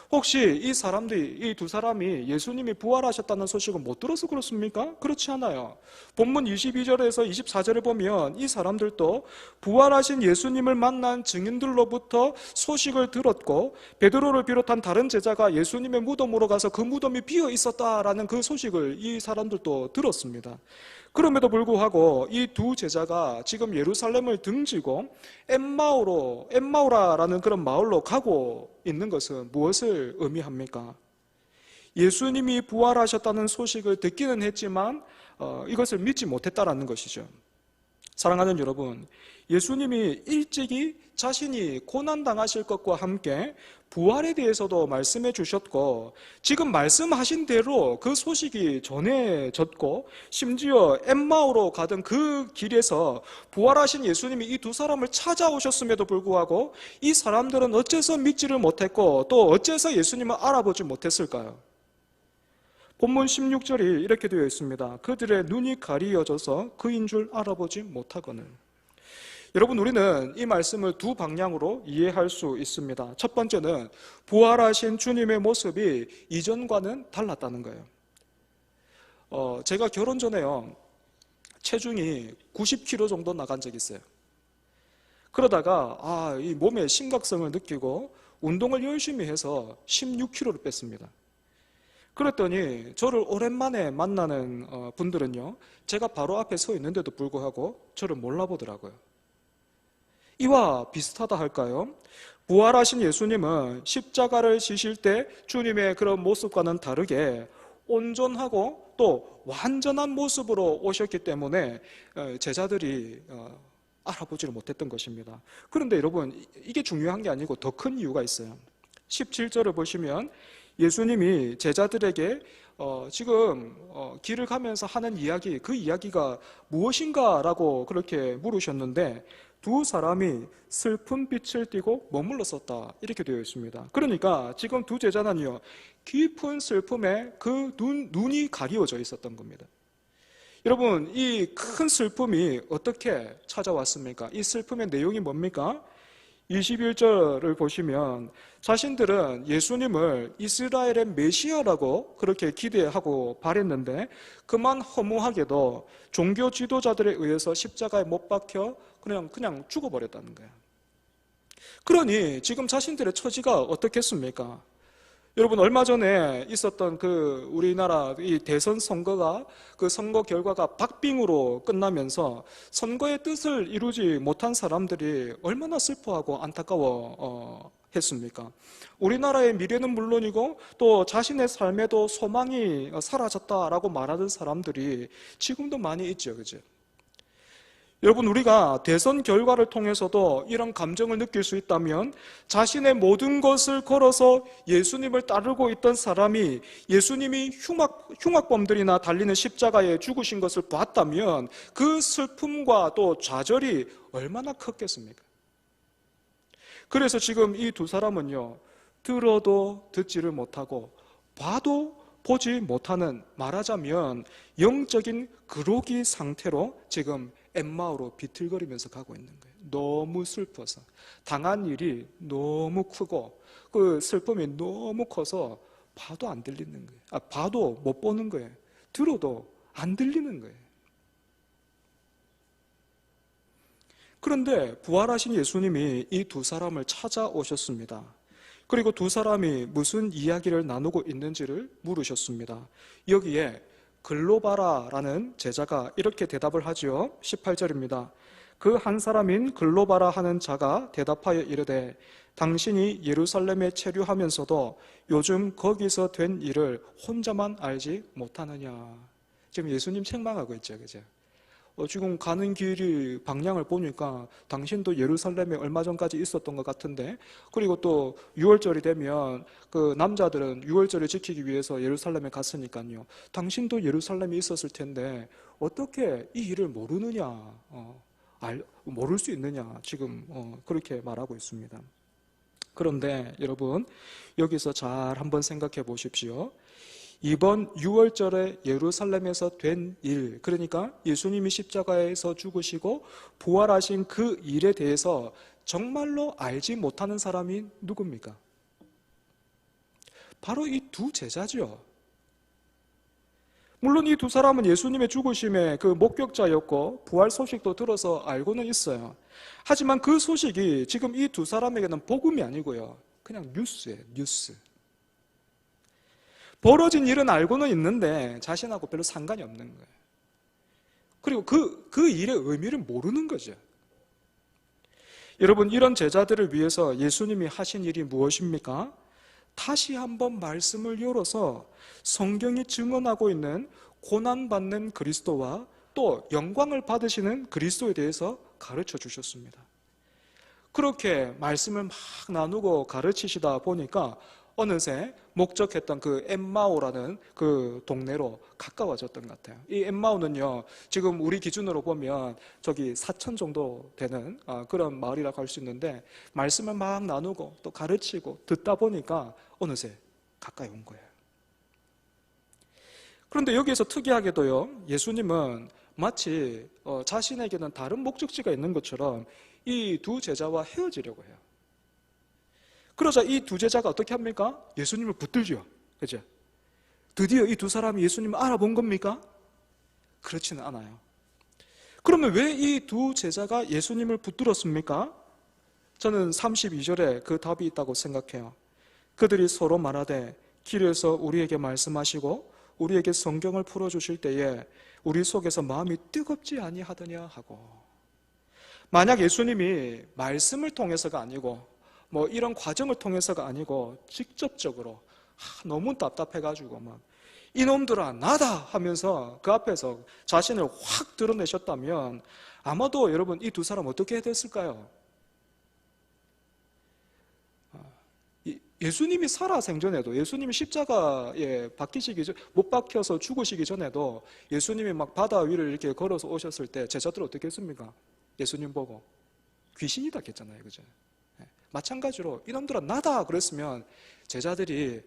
혹시 이 두 사람이 예수님이 부활하셨다는 소식을 못 들어서 그렇습니까? 그렇지 않아요. 본문 22절에서 24절을 보면 이 사람들도 부활하신 예수님을 만난 증인들로부터 소식을 들었고, 베드로를 비롯한 다른 제자가 예수님의 무덤으로 가서 그 무덤이 비어 있었다라는 그 소식을 이 사람들도 들었습니다. 그럼에도 불구하고 이 두 제자가 지금 예루살렘을 등지고 엠마오라라는 그런 마을로 가고 있는 것은 무엇을 의미합니까? 예수님이 부활하셨다는 소식을 듣기는 했지만 이것을 믿지 못했다라는 것이죠. 사랑하는 여러분, 예수님이 일찍이 자신이 고난당하실 것과 함께 부활에 대해서도 말씀해 주셨고, 지금 말씀하신 대로 그 소식이 전해졌고, 심지어 엠마오로 가던 그 길에서 부활하신 예수님이 이 두 사람을 찾아오셨음에도 불구하고 이 사람들은 어째서 믿지를 못했고 또 어째서 예수님을 알아보지 못했을까요? 본문 16절이 이렇게 되어 있습니다. 그들의 눈이 가리어져서 그인 줄 알아보지 못하거늘. 여러분, 우리는 이 말씀을 두 방향으로 이해할 수 있습니다. 첫 번째는 부활하신 주님의 모습이 이전과는 달랐다는 거예요. 제가 결혼 전에요, 체중이 90kg 정도 나간 적이 있어요. 그러다가 이 몸의 심각성을 느끼고 운동을 열심히 해서 16kg를 뺐습니다. 그랬더니 저를 오랜만에 만나는 분들은요, 제가 바로 앞에 서 있는데도 불구하고 저를 몰라보더라고요. 이와 비슷하다 할까요? 부활하신 예수님은 십자가를 지실 때 주님의 그런 모습과는 다르게 온전하고 또 완전한 모습으로 오셨기 때문에 제자들이 알아보지를 못했던 것입니다. 그런데 여러분, 이게 중요한 게 아니고 더 큰 이유가 있어요. 17절을 보시면 예수님이 제자들에게 지금 길을 가면서 하는 이야기, 그 이야기가 무엇인가라고 그렇게 물으셨는데 두 사람이 슬픈 빛을 띠고 머물렀었다, 이렇게 되어 있습니다. 그러니까 지금 두 제자는요, 깊은 슬픔에 그 눈이 가리워져 있었던 겁니다. 여러분, 이 큰 슬픔이 어떻게 찾아왔습니까? 이 슬픔의 내용이 뭡니까? 21절을 보시면 자신들은 예수님을 이스라엘의 메시아라고 그렇게 기대하고 바랬는데 그만 허무하게도 종교 지도자들에 의해서 십자가에 못 박혀 그냥 죽어버렸다는 거예요. 그러니 지금 자신들의 처지가 어떻겠습니까? 여러분, 얼마 전에 있었던 그 우리나라 이 대선 선거가, 그 선거 결과가 박빙으로 끝나면서 선거의 뜻을 이루지 못한 사람들이 얼마나 슬퍼하고 안타까워 했습니까? 우리나라의 미래는 물론이고 또 자신의 삶에도 소망이 사라졌다라고 말하는 사람들이 지금도 많이 있죠, 그죠? 여러분, 우리가 대선 결과를 통해서도 이런 감정을 느낄 수 있다면 자신의 모든 것을 걸어서 예수님을 따르고 있던 사람이 예수님이 흉악범들이나 달리는 십자가에 죽으신 것을 봤다면 그 슬픔과 또 좌절이 얼마나 컸겠습니까? 그래서 지금 이 두 사람은요, 들어도 듣지를 못하고 봐도 보지 못하는, 말하자면 영적인 그로기 상태로 지금 엠마오로 비틀거리면서 가고 있는 거예요. 너무 슬퍼서, 당한 일이 너무 크고 그 슬픔이 너무 커서 봐도 안 들리는 거예요. 봐도 못 보는 거예요. 들어도 안 들리는 거예요. 그런데 부활하신 예수님이 이 두 사람을 찾아오셨습니다. 그리고 두 사람이 무슨 이야기를 나누고 있는지를 물으셨습니다. 여기에 글로바라라는 제자가 이렇게 대답을 하죠. 18절입니다. 그 한 사람인 글로바라 하는 자가 대답하여 이르되 당신이 예루살렘에 체류하면서도 요즘 거기서 된 일을 혼자만 알지 못하느냐. 지금 예수님 책망하고 있죠, 그죠? 지금 가는 길이 방향을 보니까 당신도 예루살렘에 얼마 전까지 있었던 것 같은데, 그리고 또 6월절이 되면 그 남자들은 6월절을 지키기 위해서 예루살렘에 갔으니까요. 당신도 예루살렘에 있었을 텐데 어떻게 이 일을 모르느냐, 모를 수 있느냐, 지금 그렇게 말하고 있습니다. 그런데 여러분, 여기서 잘 한번 생각해 보십시오. 이번 6월절에 예루살렘에서 된 일, 그러니까 예수님이 십자가에서 죽으시고 부활하신 그 일에 대해서 정말로 알지 못하는 사람이 누굽니까? 바로 이 두 제자죠. 물론 이 두 사람은 예수님의 죽으심의 그 목격자였고 부활 소식도 들어서 알고는 있어요. 하지만 그 소식이 지금 이 두 사람에게는 복음이 아니고요, 그냥 뉴스예요, 뉴스. 벌어진 일은 알고는 있는데 자신하고 별로 상관이 없는 거예요. 그리고 그 일의 의미를 모르는 거죠. 여러분, 이런 제자들을 위해서 예수님이 하신 일이 무엇입니까? 다시 한번 말씀을 열어서 성경이 증언하고 있는 고난받는 그리스도와 또 영광을 받으시는 그리스도에 대해서 가르쳐 주셨습니다. 그렇게 말씀을 막 나누고 가르치시다 보니까 어느새 목적했던 그 엠마오라는 그 동네로 가까워졌던 것 같아요. 이 엠마오는요, 지금 우리 기준으로 보면 저기 4천 정도 되는 그런 마을이라고 할 수 있는데, 말씀을 막 나누고 또 가르치고 듣다 보니까 어느새 가까이 온 거예요. 그런데 여기에서 특이하게도요, 예수님은 마치 자신에게는 다른 목적지가 있는 것처럼 이 두 제자와 헤어지려고 해요. 그러자 이 두 제자가 어떻게 합니까? 예수님을 붙들죠. 그죠? 드디어 이 두 사람이 예수님을 알아본 겁니까? 그렇지는 않아요. 그러면 왜 이 두 제자가 예수님을 붙들었습니까? 저는 32절에 그 답이 있다고 생각해요. 그들이 서로 말하되 길에서 우리에게 말씀하시고 우리에게 성경을 풀어주실 때에 우리 속에서 마음이 뜨겁지 아니하더냐 하고. 만약 예수님이 말씀을 통해서가 아니고 뭐 이런 과정을 통해서가 아니고 직접적으로 너무 답답해가지고 막 이놈들아 나다 하면서 그 앞에서 자신을 확 드러내셨다면 아마도 여러분 이 두 사람 어떻게 됐을까요? 예수님이 살아 생전에도, 예수님이 십자가에 박히시기 전, 못 박혀서 죽으시기 전에도 예수님이 막 바다 위를 이렇게 걸어서 오셨을 때 제자들 어떻게 했습니까? 예수님 보고 귀신이다 했잖아요, 그죠? 마찬가지로 이놈들아 나다 그랬으면 제자들이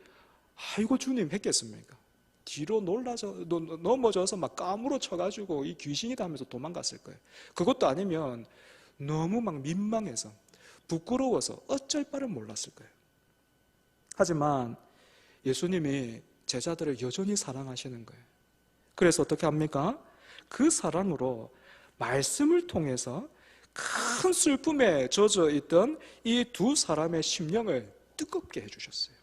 아이고 주님 했겠습니까? 뒤로 넘어져서 막 까무러 쳐가지고 이 귀신이다 하면서 도망갔을 거예요. 그것도 아니면 너무 막 민망해서 부끄러워서 어쩔 바를 몰랐을 거예요. 하지만 예수님이 제자들을 여전히 사랑하시는 거예요. 그래서 어떻게 합니까? 그 사랑으로 말씀을 통해서 큰 슬픔에 젖어 있던 이 두 사람의 심령을 뜨겁게 해주셨어요.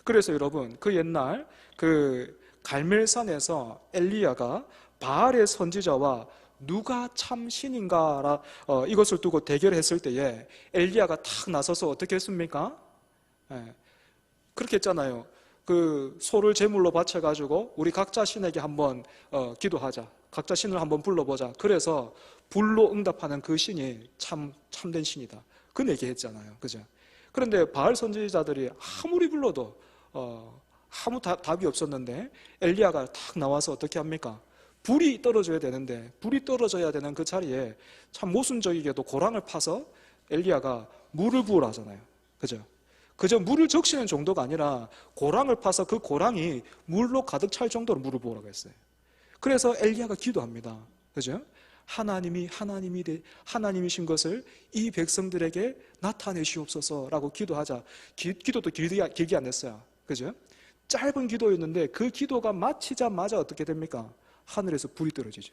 그래서 여러분, 그 옛날 그 갈멜산에서 엘리야가 바알의 선지자와 누가 참 신인가 이것을 두고 대결했을 때에 엘리야가 탁 나서서 어떻게 했습니까? 그렇게 했잖아요. 그 소를 제물로 바쳐가지고 우리 각자 신에게 한번 기도하자. 각자 신을 한번 불러보자. 그래서 불로 응답하는 그 신이 참된 신이다. 그 얘기했잖아요. 그죠? 그런데 바알 선지자들이 아무리 불러도 아무 답이 없었는데 엘리야가 탁 나와서 어떻게 합니까? 불이 떨어져야 되는데 불이 떨어져야 되는 그 자리에 참 모순적이게도 고랑을 파서 엘리야가 물을 부으라 하잖아요. 그죠? 그저 물을 적시는 정도가 아니라 고랑을 파서 그 고랑이 물로 가득 찰 정도로 물을 부으라고 했어요. 그래서 엘리야가 기도합니다. 그죠? 하나님이신 것을 이 백성들에게 나타내시옵소서라고 기도하자. 기도도 길게 안 했어요. 그죠? 짧은 기도였는데 그 기도가 마치자마자 어떻게 됩니까? 하늘에서 불이 떨어지죠.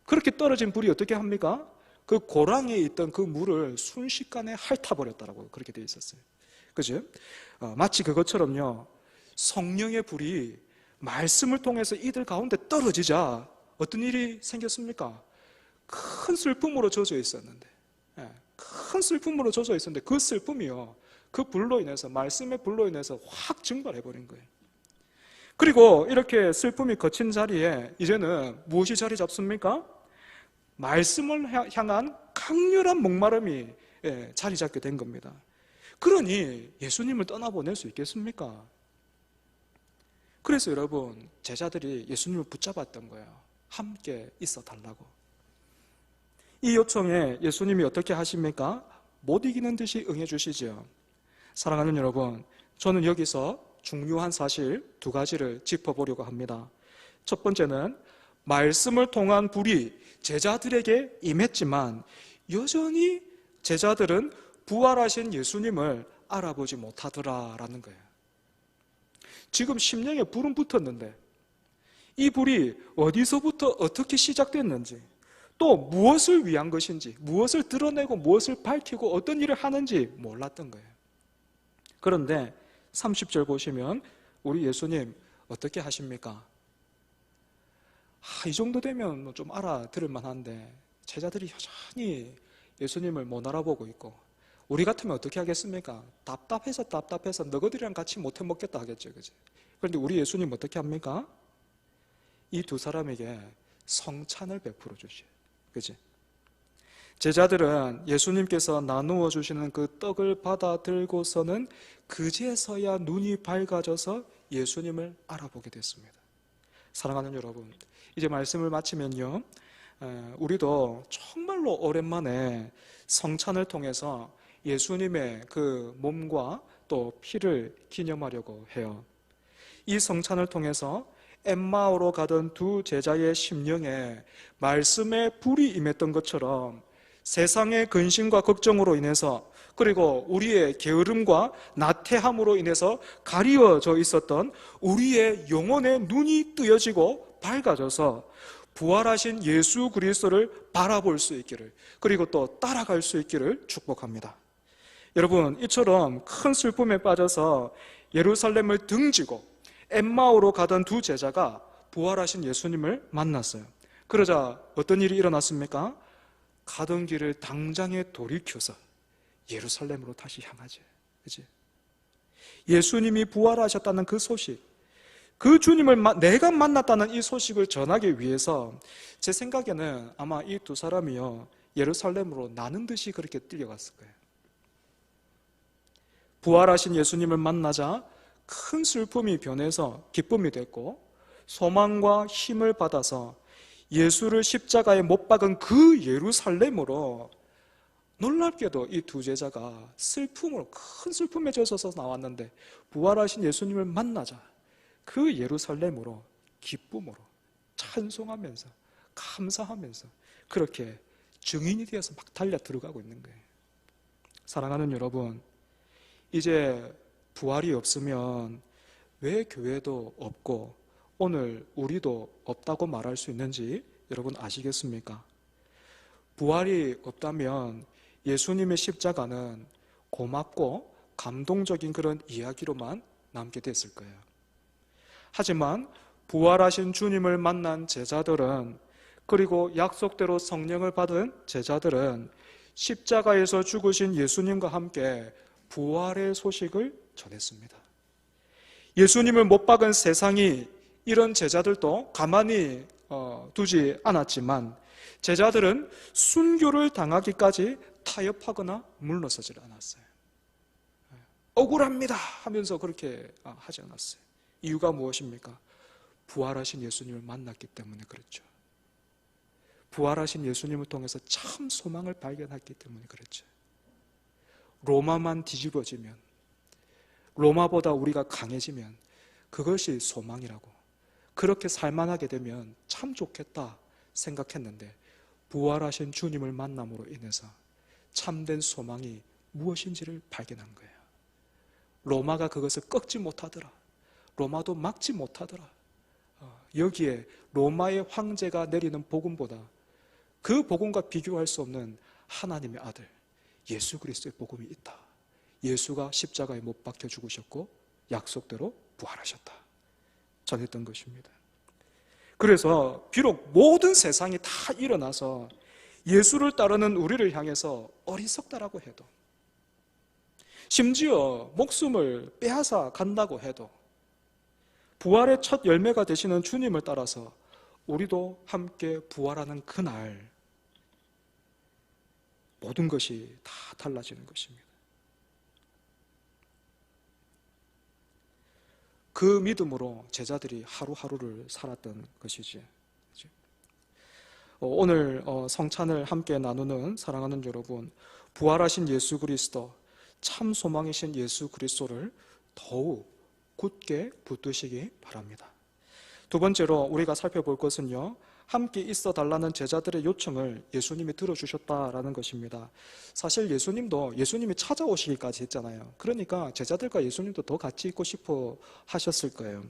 그렇게 떨어진 불이 어떻게 합니까? 그 고랑에 있던 그 물을 순식간에 핥아버렸다라고 그렇게 되어 있었어요. 그죠? 마치 그것처럼요, 성령의 불이 말씀을 통해서 이들 가운데 떨어지자 어떤 일이 생겼습니까? 큰 슬픔으로 젖어 있었는데, 큰 슬픔으로 젖어 있었는데 그 슬픔이요, 그 불로 인해서, 말씀의 불로 인해서 확 증발해버린 거예요. 그리고 이렇게 슬픔이 거친 자리에 이제는 무엇이 자리 잡습니까? 말씀을 향한 강렬한 목마름이 자리 잡게 된 겁니다. 그러니 예수님을 떠나보낼 수 있겠습니까? 그래서 여러분, 제자들이 예수님을 붙잡았던 거예요. 함께 있어 달라고. 이 요청에 예수님이 어떻게 하십니까? 못 이기는 듯이 응해 주시죠. 사랑하는 여러분, 저는 여기서 중요한 사실 두 가지를 짚어보려고 합니다. 첫 번째는 말씀을 통한 불이 제자들에게 임했지만 여전히 제자들은 부활하신 예수님을 알아보지 못하더라라는 거예요. 지금 심령에 불은 붙었는데 이 불이 어디서부터 어떻게 시작됐는지, 또 무엇을 위한 것인지, 무엇을 드러내고 무엇을 밝히고 어떤 일을 하는지 몰랐던 거예요. 그런데 30절 보시면 우리 예수님 어떻게 하십니까? 이 정도 되면 좀 알아들을 만한데 제자들이 여전히 예수님을 못 알아보고 있고, 우리 같으면 어떻게 하겠습니까? 답답해서 너희들이랑 같이 못해 먹겠다 하겠죠. 그죠? 그런데 우리 예수님 어떻게 합니까? 이 두 사람에게 성찬을 베풀어 주셔요. 그지? 제자들은 예수님께서 나누어 주시는 그 떡을 받아 들고서는 그제서야 눈이 밝아져서 예수님을 알아보게 됐습니다. 사랑하는 여러분, 이제 말씀을 마치면요, 우리도 정말로 오랜만에 성찬을 통해서 예수님의 그 몸과 또 피를 기념하려고 해요. 이 성찬을 통해서 엠마오로 가던 두 제자의 심령에 말씀의 불이 임했던 것처럼 세상의 근심과 걱정으로 인해서, 그리고 우리의 게으름과 나태함으로 인해서 가리워져 있었던 우리의 영혼의 눈이 뜨여지고 밝아져서 부활하신 예수 그리스도를 바라볼 수 있기를, 그리고 또 따라갈 수 있기를 축복합니다. 여러분, 이처럼 큰 슬픔에 빠져서 예루살렘을 등지고 엠마오로 가던 두 제자가 부활하신 예수님을 만났어요. 그러자 어떤 일이 일어났습니까? 가던 길을 당장에 돌이켜서 예루살렘으로 다시 향하지. 그치? 예수님이 부활하셨다는 그 소식, 그 주님을 내가 만났다는 이 소식을 전하기 위해서 제 생각에는 아마 이 두 사람이요, 예루살렘으로 나는 듯이 그렇게 뛰어갔을 거예요. 부활하신 예수님을 만나자 큰 슬픔이 변해서 기쁨이 됐고, 소망과 힘을 받아서 예수를 십자가에 못 박은 그 예루살렘으로 놀랍게도 이 두 제자가 슬픔으로, 큰 슬픔에 젖어서 나왔는데 부활하신 예수님을 만나자 그 예루살렘으로 기쁨으로 찬송하면서 감사하면서 그렇게 증인이 되어서 막 달려 들어가고 있는 거예요. 사랑하는 여러분, 이제 부활이 없으면 왜 교회도 없고 오늘 우리도 없다고 말할 수 있는지 여러분 아시겠습니까? 부활이 없다면 예수님의 십자가는 고맙고 감동적인 그런 이야기로만 남게 됐을 거예요. 하지만 부활하신 주님을 만난 제자들은, 그리고 약속대로 성령을 받은 제자들은 십자가에서 죽으신 예수님과 함께 부활의 소식을 전했습니다. 예수님을 못 박은 세상이 이런 제자들도 가만히 두지 않았지만 제자들은 순교를 당하기까지 타협하거나 물러서질 않았어요. 억울합니다 하면서 그렇게 하지 않았어요. 이유가 무엇입니까? 부활하신 예수님을 만났기 때문에 그렇죠. 부활하신 예수님을 통해서 참 소망을 발견했기 때문에 그렇죠. 로마만 뒤집어지면, 로마보다 우리가 강해지면 그것이 소망이라고, 그렇게 살만하게 되면 참 좋겠다 생각했는데 부활하신 주님을 만남으로 인해서 참된 소망이 무엇인지를 발견한 거예요. 로마가 그것을 꺾지 못하더라. 로마도 막지 못하더라. 여기에 로마의 황제가 내리는 복음보다 그 복음과 비교할 수 없는 하나님의 아들 예수 그리스도의 복음이 있다. 예수가 십자가에 못 박혀 죽으셨고 약속대로 부활하셨다. 전했던 것입니다. 그래서 비록 모든 세상이 다 일어나서 예수를 따르는 우리를 향해서 어리석다라고 해도, 심지어 목숨을 빼앗아 간다고 해도, 부활의 첫 열매가 되시는 주님을 따라서 우리도 함께 부활하는 그날 모든 것이 다 달라지는 것입니다. 그 믿음으로 제자들이 하루하루를 살았던 것이지. 오늘 성찬을 함께 나누는 사랑하는 여러분, 부활하신 예수 그리스도, 참 소망이신 예수 그리스도를 더욱 굳게 붙드시기 바랍니다. 두 번째로 우리가 살펴볼 것은요, 함께 있어 달라는 제자들의 요청을 예수님이 들어주셨다라는 것입니다. 사실 예수님도 예수님이 찾아오시기까지 했잖아요. 그러니까 제자들과 예수님도 더 같이 있고 싶어 하셨을 거예요.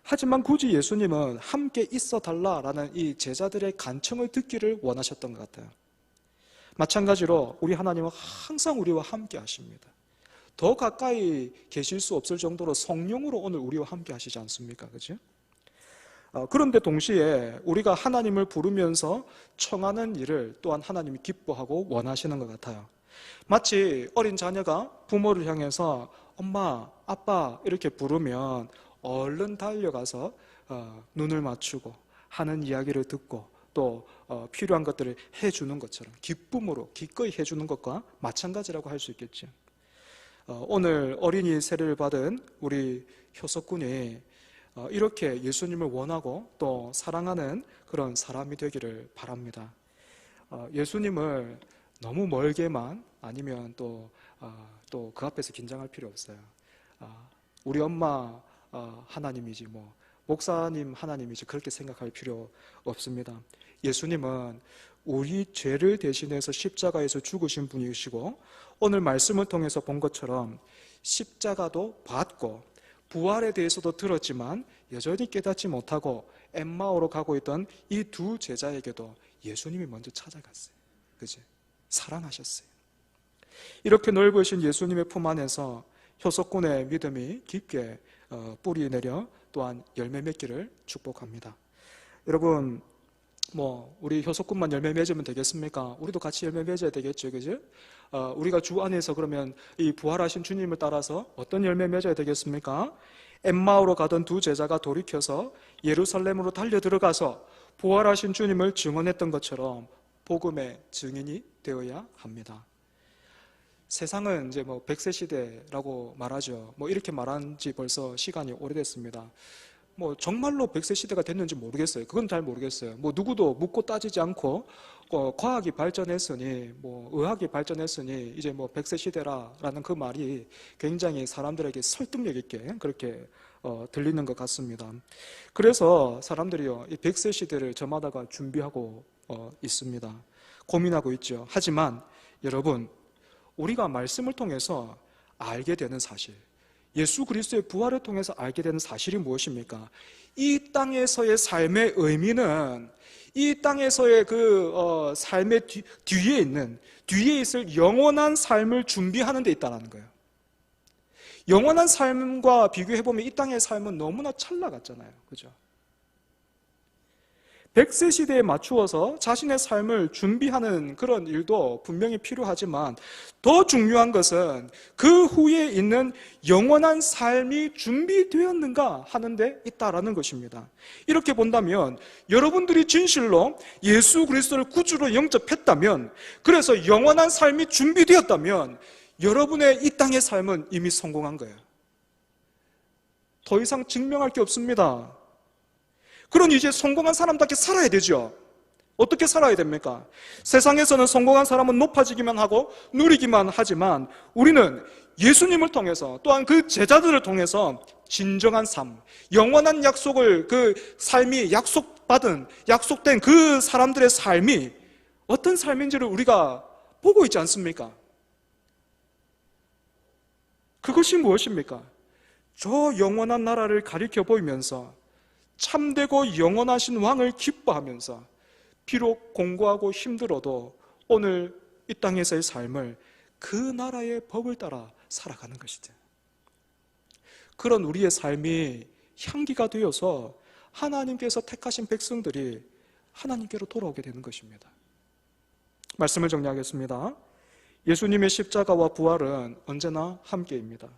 하지만 굳이 예수님은 함께 있어 달라라는 이 제자들의 간청을 듣기를 원하셨던 것 같아요. 마찬가지로 우리 하나님은 항상 우리와 함께 하십니다. 더 가까이 계실 수 없을 정도로 성령으로 오늘 우리와 함께 하시지 않습니까? 그죠? 그런데 동시에 우리가 하나님을 부르면서 청하는 일을 또한 하나님이 기뻐하고 원하시는 것 같아요. 마치 어린 자녀가 부모를 향해서 엄마, 아빠 이렇게 부르면 얼른 달려가서 눈을 맞추고 하는 이야기를 듣고 또 필요한 것들을 해주는 것처럼 기쁨으로 기꺼이 해주는 것과 마찬가지라고 할 수 있겠죠. 오늘 어린이 세례를 받은 우리 효석군이 이렇게 예수님을 원하고 또 사랑하는 그런 사람이 되기를 바랍니다. 예수님을 너무 멀게만 아니면 또 그 앞에서 긴장할 필요 없어요. 우리 엄마 하나님이지 뭐 목사님 하나님이지 그렇게 생각할 필요 없습니다. 예수님은 우리 죄를 대신해서 십자가에서 죽으신 분이시고 오늘 말씀을 통해서 본 것처럼 십자가도 받고 부활에 대해서도 들었지만 여전히 깨닫지 못하고 엠마오로 가고 있던 이 두 제자에게도 예수님이 먼저 찾아갔어요. 그치? 사랑하셨어요. 이렇게 넓으신 예수님의 품 안에서 효석군의 믿음이 깊게 뿌리 내려 또한 열매 맺기를 축복합니다. 여러분, 우리 효석군만 열매 맺으면 되겠습니까? 우리도 같이 열매 맺어야 되겠죠, 그죠? 우리가 주 안에서 그러면 이 부활하신 주님을 따라서 어떤 열매 맺어야 되겠습니까? 엠마오로 가던 두 제자가 돌이켜서 예루살렘으로 달려 들어가서 부활하신 주님을 증언했던 것처럼 복음의 증인이 되어야 합니다. 세상은 이제 100세 시대라고 말하죠. 이렇게 말한 지 벌써 시간이 오래됐습니다. 정말로 100세 시대가 됐는지 모르겠어요. 그건 잘 모르겠어요. 누구도 묻고 따지지 않고 과학이 발전했으니 의학이 발전했으니 이제 100세 시대라는 그 말이 굉장히 사람들에게 설득력 있게 그렇게 들리는 것 같습니다. 그래서 사람들이요, 이 100세 시대를 저마다가 준비하고 있습니다. 고민하고 있죠. 하지만 여러분, 우리가 말씀을 통해서 알게 되는 사실, 예수 그리스도의 부활을 통해서 알게 되는 사실이 무엇입니까? 이 땅에서의 삶의 의미는 이 땅에서의 그 삶의 뒤에 있을 영원한 삶을 준비하는 데 있다는 거예요. 영원한 삶과 비교해보면 이 땅의 삶은 너무나 찰나갔잖아요. 그죠? 100세 시대에 맞추어서 자신의 삶을 준비하는 그런 일도 분명히 필요하지만 더 중요한 것은 그 후에 있는 영원한 삶이 준비되었는가 하는 데 있다라는 것입니다. 이렇게 본다면 여러분들이 진실로 예수 그리스도를 구주로 영접했다면, 그래서 영원한 삶이 준비되었다면 여러분의 이 땅의 삶은 이미 성공한 거예요. 더 이상 증명할 게 없습니다. 그러니 이제 성공한 사람답게 살아야 되죠. 어떻게 살아야 됩니까? 세상에서는 성공한 사람은 높아지기만 하고 누리기만 하지만 우리는 예수님을 통해서 또한 그 제자들을 통해서 진정한 삶, 영원한 약속을, 그 삶이 약속된 그 사람들의 삶이 어떤 삶인지를 우리가 보고 있지 않습니까? 그것이 무엇입니까? 저 영원한 나라를 가리켜 보이면서 참되고 영원하신 왕을 기뻐하면서 비록 공고하고 힘들어도 오늘 이 땅에서의 삶을 그 나라의 법을 따라 살아가는 것이죠. 그런 우리의 삶이 향기가 되어서 하나님께서 택하신 백성들이 하나님께로 돌아오게 되는 것입니다. 말씀을 정리하겠습니다. 예수님의 십자가와 부활은 언제나 함께입니다.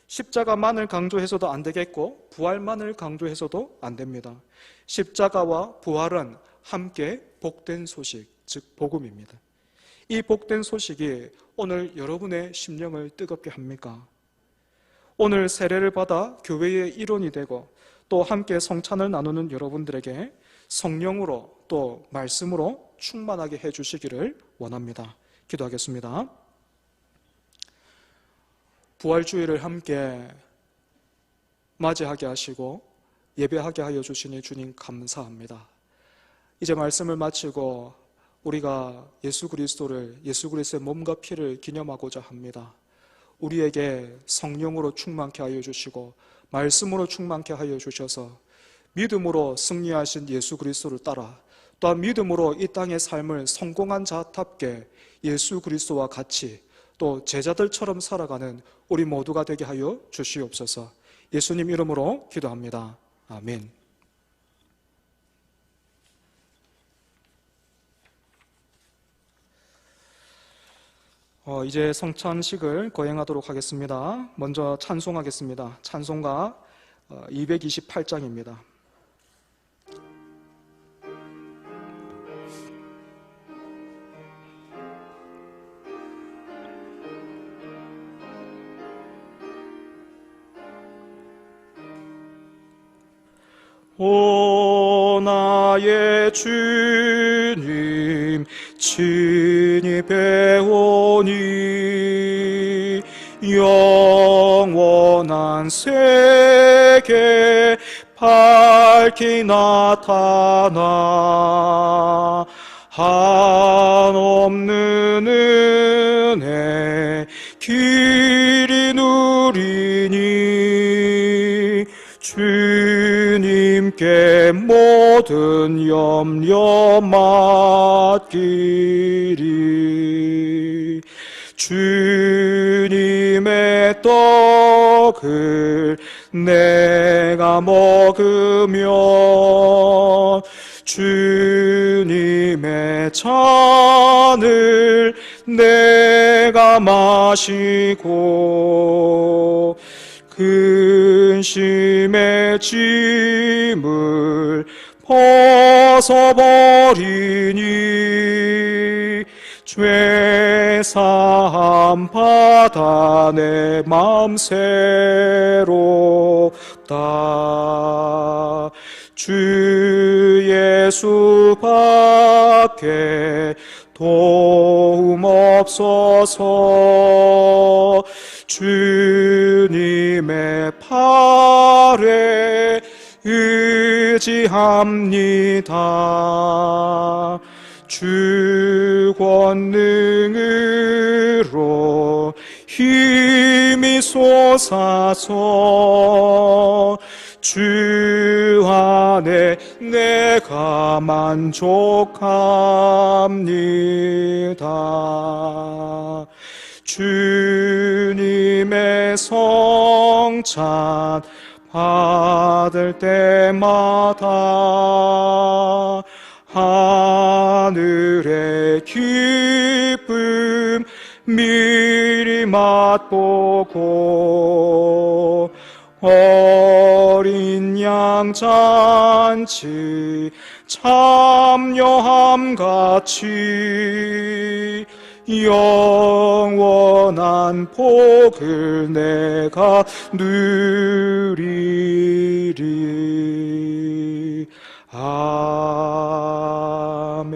십자가만을 강조해서도 안 되겠고 부활만을 강조해서도 안 됩니다. 십자가와 부활은 함께 복된 소식, 즉 복음입니다. 이 복된 소식이 오늘 여러분의 심령을 뜨겁게 합니까? 오늘 세례를 받아 교회의 일원이 되고 또 함께 성찬을 나누는 여러분들에게 성령으로 또 말씀으로 충만하게 해주시기를 원합니다. 기도하겠습니다. 부활주일을 함께 맞이하게 하시고 예배하게 하여 주시니 주님 감사합니다. 이제 말씀을 마치고 우리가 예수 그리스도의 몸과 피를 기념하고자 합니다. 우리에게 성령으로 충만케 하여 주시고 말씀으로 충만케 하여 주셔서 믿음으로 승리하신 예수 그리스도를 따라 또한 믿음으로 이 땅의 삶을 성공한 자답게 예수 그리스도와 같이 또 제자들처럼 살아가는 우리 모두가 되게 하여 주시옵소서. 예수님 이름으로 기도합니다. 아멘. 이제 성찬식을 거행하도록 하겠습니다. 먼저 찬송하겠습니다. 찬송가 228장입니다. 오 나의 주님 친히 배우니 영원한 세계 밝히 나타나 한없는 은혜 길이 누리니 주님께 모든 염려 맡기리. 주님의 떡을 내가 먹으며 주님의 잔을 내가 마시고 근심의 짐을 벗어버리니 죄사함 받아 내 맘 새롭다. 주 예수밖에 도움 없어서 주님의 팔에 의지합니다. 주 권능으로 힘이 솟아서 주 안에 내가 만족합니다. 주님의 성찬 받을 때마다 하늘의 기쁨 미리 맛보고 어린 양 잔치 참여함 같이 영원한 복을 내가 누리리. 아멘.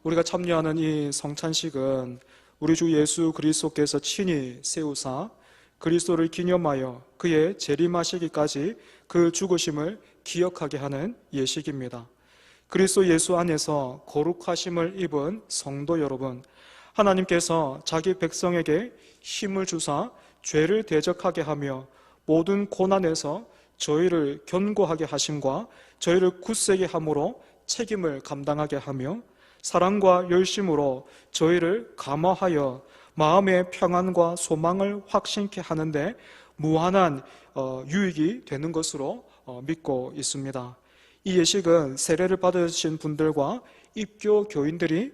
우리가 참여하는 이 성찬식은 우리 주 예수 그리스도께서 친히 세우사 그리스도를 기념하여 그의 재림하시기까지 그 죽으심을 기억하게 하는 예식입니다. 그리스도 예수 안에서 거룩하심을 입은 성도 여러분, 하나님께서 자기 백성에게 힘을 주사 죄를 대적하게 하며 모든 고난에서 저희를 견고하게 하심과 저희를 굳세게 함으로 책임을 감당하게 하며 사랑과 열심으로 저희를 감화하여 마음의 평안과 소망을 확신케 하는데 무한한 유익이 되는 것으로 믿고 있습니다. 이 예식은 세례를 받으신 분들과 입교 교인들이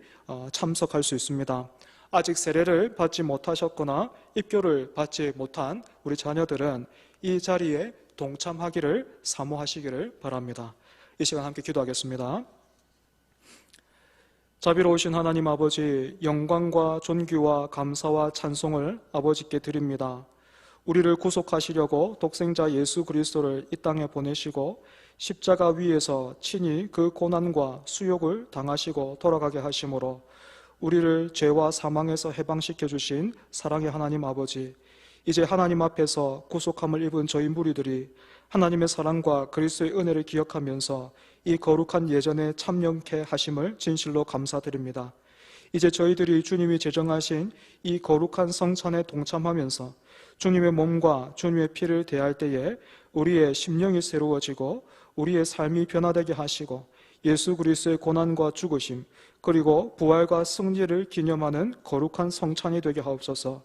참석할 수 있습니다. 아직 세례를 받지 못하셨거나 입교를 받지 못한 우리 자녀들은 이 자리에 동참하기를 사모하시기를 바랍니다. 이 시간 함께 기도하겠습니다. 자비로우신 하나님 아버지, 영광과 존귀와 감사와 찬송을 아버지께 드립니다. 우리를 구속하시려고 독생자 예수 그리스도를 이 땅에 보내시고 십자가 위에서 친히 그 고난과 수욕을 당하시고 돌아가게 하심으로 우리를 죄와 사망에서 해방시켜 주신 사랑의 하나님 아버지, 이제 하나님 앞에서 구속함을 입은 저희 무리들이 하나님의 사랑과 그리스도의 은혜를 기억하면서 이 거룩한 예전에 참여케 하심을 진실로 감사드립니다. 이제 저희들이 주님이 제정하신 이 거룩한 성찬에 동참하면서 주님의 몸과 주님의 피를 대할 때에 우리의 심령이 새로워지고 우리의 삶이 변화되게 하시고 예수 그리스도의 고난과 죽으심 그리고 부활과 승리를 기념하는 거룩한 성찬이 되게 하옵소서.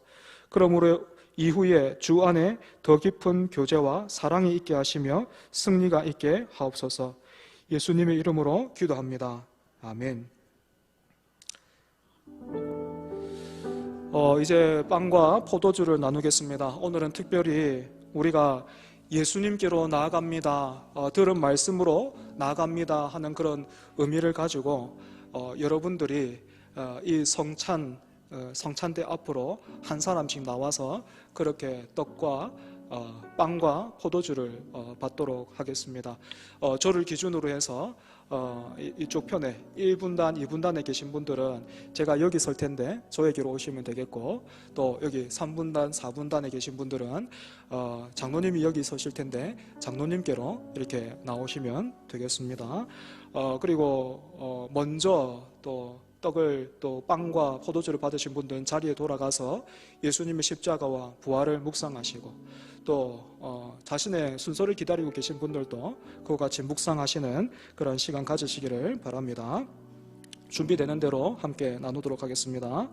그러므로 이후에 주 안에 더 깊은 교제와 사랑이 있게 하시며 승리가 있게 하옵소서. 예수님의 이름으로 기도합니다. 아멘. 이제 빵과 포도주를 나누겠습니다. 오늘은 특별히 우리가 예수님께로 나아갑니다, 들은 말씀으로 나아갑니다 하는 그런 의미를 가지고 여러분들이 이 성찬대 앞으로 한 사람씩 나와서 그렇게 떡과 빵과 포도주를 받도록 하겠습니다. 저를 기준으로 해서 이쪽 편에 1분단, 2분단에 계신 분들은 제가 여기 설 텐데 저에게로 오시면 되겠고, 또 여기 3분단, 4분단에 계신 분들은 장로님이 여기 서실 텐데 장로님께로 이렇게 나오시면 되겠습니다. 그리고 먼저 또 떡을 또 빵과 포도주를 받으신 분들은 자리에 돌아가서 예수님의 십자가와 부활을 묵상하시고, 또 자신의 순서를 기다리고 계신 분들도 그와 같이 묵상하시는 그런 시간 가지시기를 바랍니다. 준비되는 대로 함께 나누도록 하겠습니다.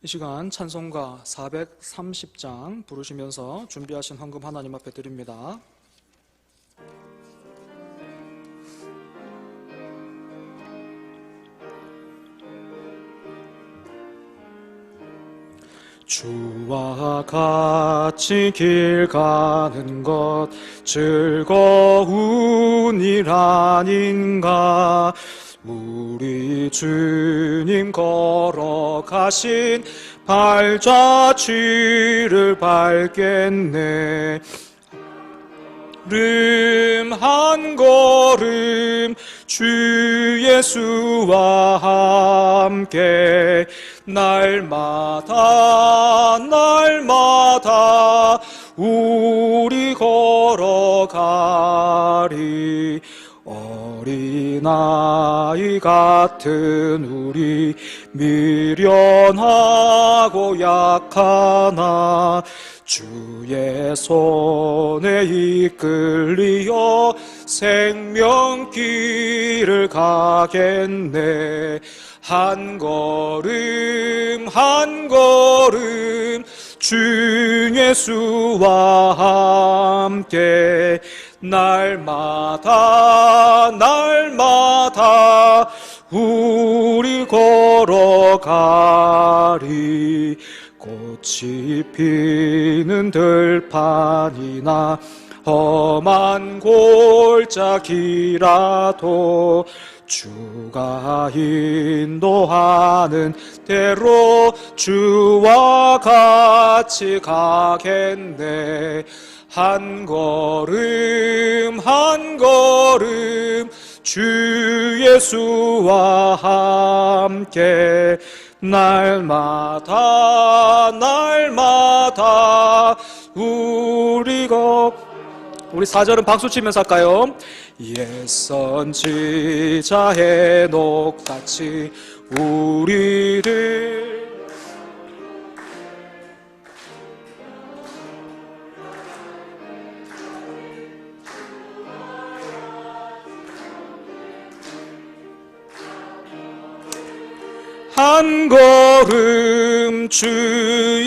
이 시간 찬송가 430장 부르시면서 준비하신 헌금 하나님 앞에 드립니다. 주와 같이 길 가는 것 즐거운 일 아닌가. 우리 주님 걸어가신 발자취를 밟겠네. 걸음 한 걸음 주 예수와 함께 날마다 우리 걸어가리. 어린아이 같은 우리 미련하고 약하나 주의 손에 이끌리어 생명길을 가겠네. 한 걸음 한 걸음 주 예수와 함께 날마다 우리 걸어가리. 꽃이 피는 들판이나 험한 골짜기라도 주가 인도하는 대로 주와 같이 가겠네. 한 걸음 한 걸음 주 예수와 함께 날마다 우리 4절은 박수 치면서 할까요? 옛선 지자 해녹같이 우리를 한 걸음 주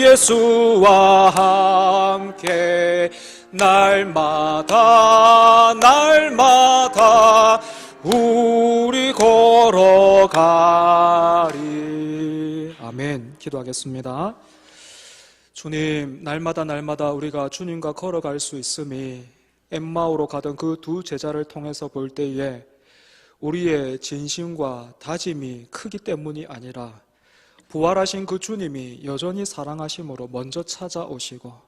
예수와 함께 날마다 우리 걸어가리. 아멘. 기도하겠습니다. 주님, 날마다 우리가 주님과 걸어갈 수 있음이 엠마오로 가던 그 두 제자를 통해서 볼 때에 우리의 진심과 다짐이 크기 때문이 아니라 부활하신 그 주님이 여전히 사랑하심으로 먼저 찾아오시고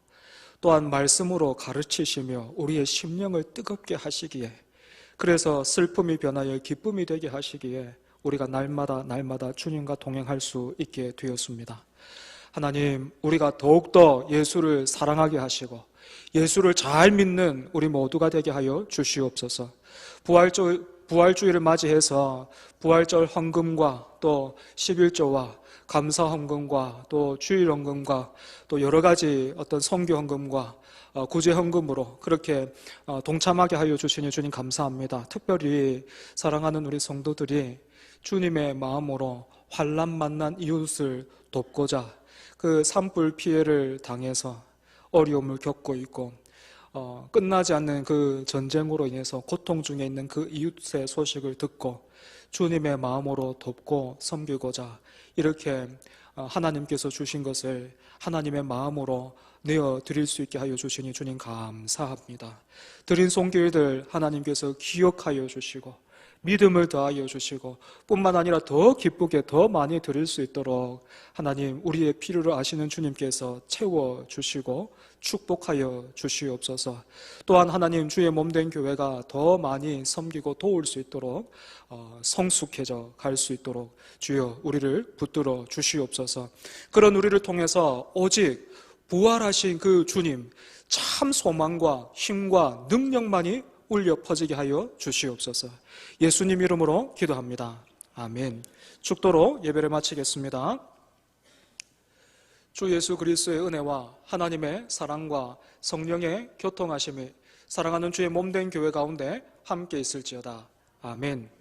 또한 말씀으로 가르치시며 우리의 심령을 뜨겁게 하시기에, 그래서 슬픔이 변하여 기쁨이 되게 하시기에 우리가 날마다 주님과 동행할 수 있게 되었습니다. 하나님, 우리가 더욱더 예수를 사랑하게 하시고 예수를 잘 믿는 우리 모두가 되게 하여 주시옵소서. 부활주의를 맞이해서 부활절 헌금과 또 11조와 감사 헌금과 또 주일 헌금과 또 여러 가지 어떤 선교 헌금과 구제 헌금으로 그렇게 동참하게 하여 주시니 주님 감사합니다. 특별히 사랑하는 우리 성도들이 주님의 마음으로 환난 만난 이웃을 돕고자 그 산불 피해를 당해서 어려움을 겪고 있고 끝나지 않는 그 전쟁으로 인해서 고통 중에 있는 그 이웃의 소식을 듣고 주님의 마음으로 돕고 섬기고자 이렇게 하나님께서 주신 것을 하나님의 마음으로 내어드릴 수 있게 하여 주시니 주님 감사합니다. 드린 손길들 하나님께서 기억하여 주시고 믿음을 더하여 주시고 뿐만 아니라 더 기쁘게 더 많이 드릴 수 있도록 하나님, 우리의 필요를 아시는 주님께서 채워주시고 축복하여 주시옵소서. 또한 하나님, 주의 몸된 교회가 더 많이 섬기고 도울 수 있도록 성숙해져 갈 수 있도록 주여 우리를 붙들어 주시옵소서. 그런 우리를 통해서 오직 부활하신 그 주님 참 소망과 힘과 능력만이 울려 퍼지게 하여 주시옵소서. 예수님 이름으로 기도합니다. 아멘. 축도로 예배를 마치겠습니다. 주 예수 그리스도의 은혜와 하나님의 사랑과 성령의 교통하심이 사랑하는 주의 몸된 교회 가운데 함께 있을지어다. 아멘.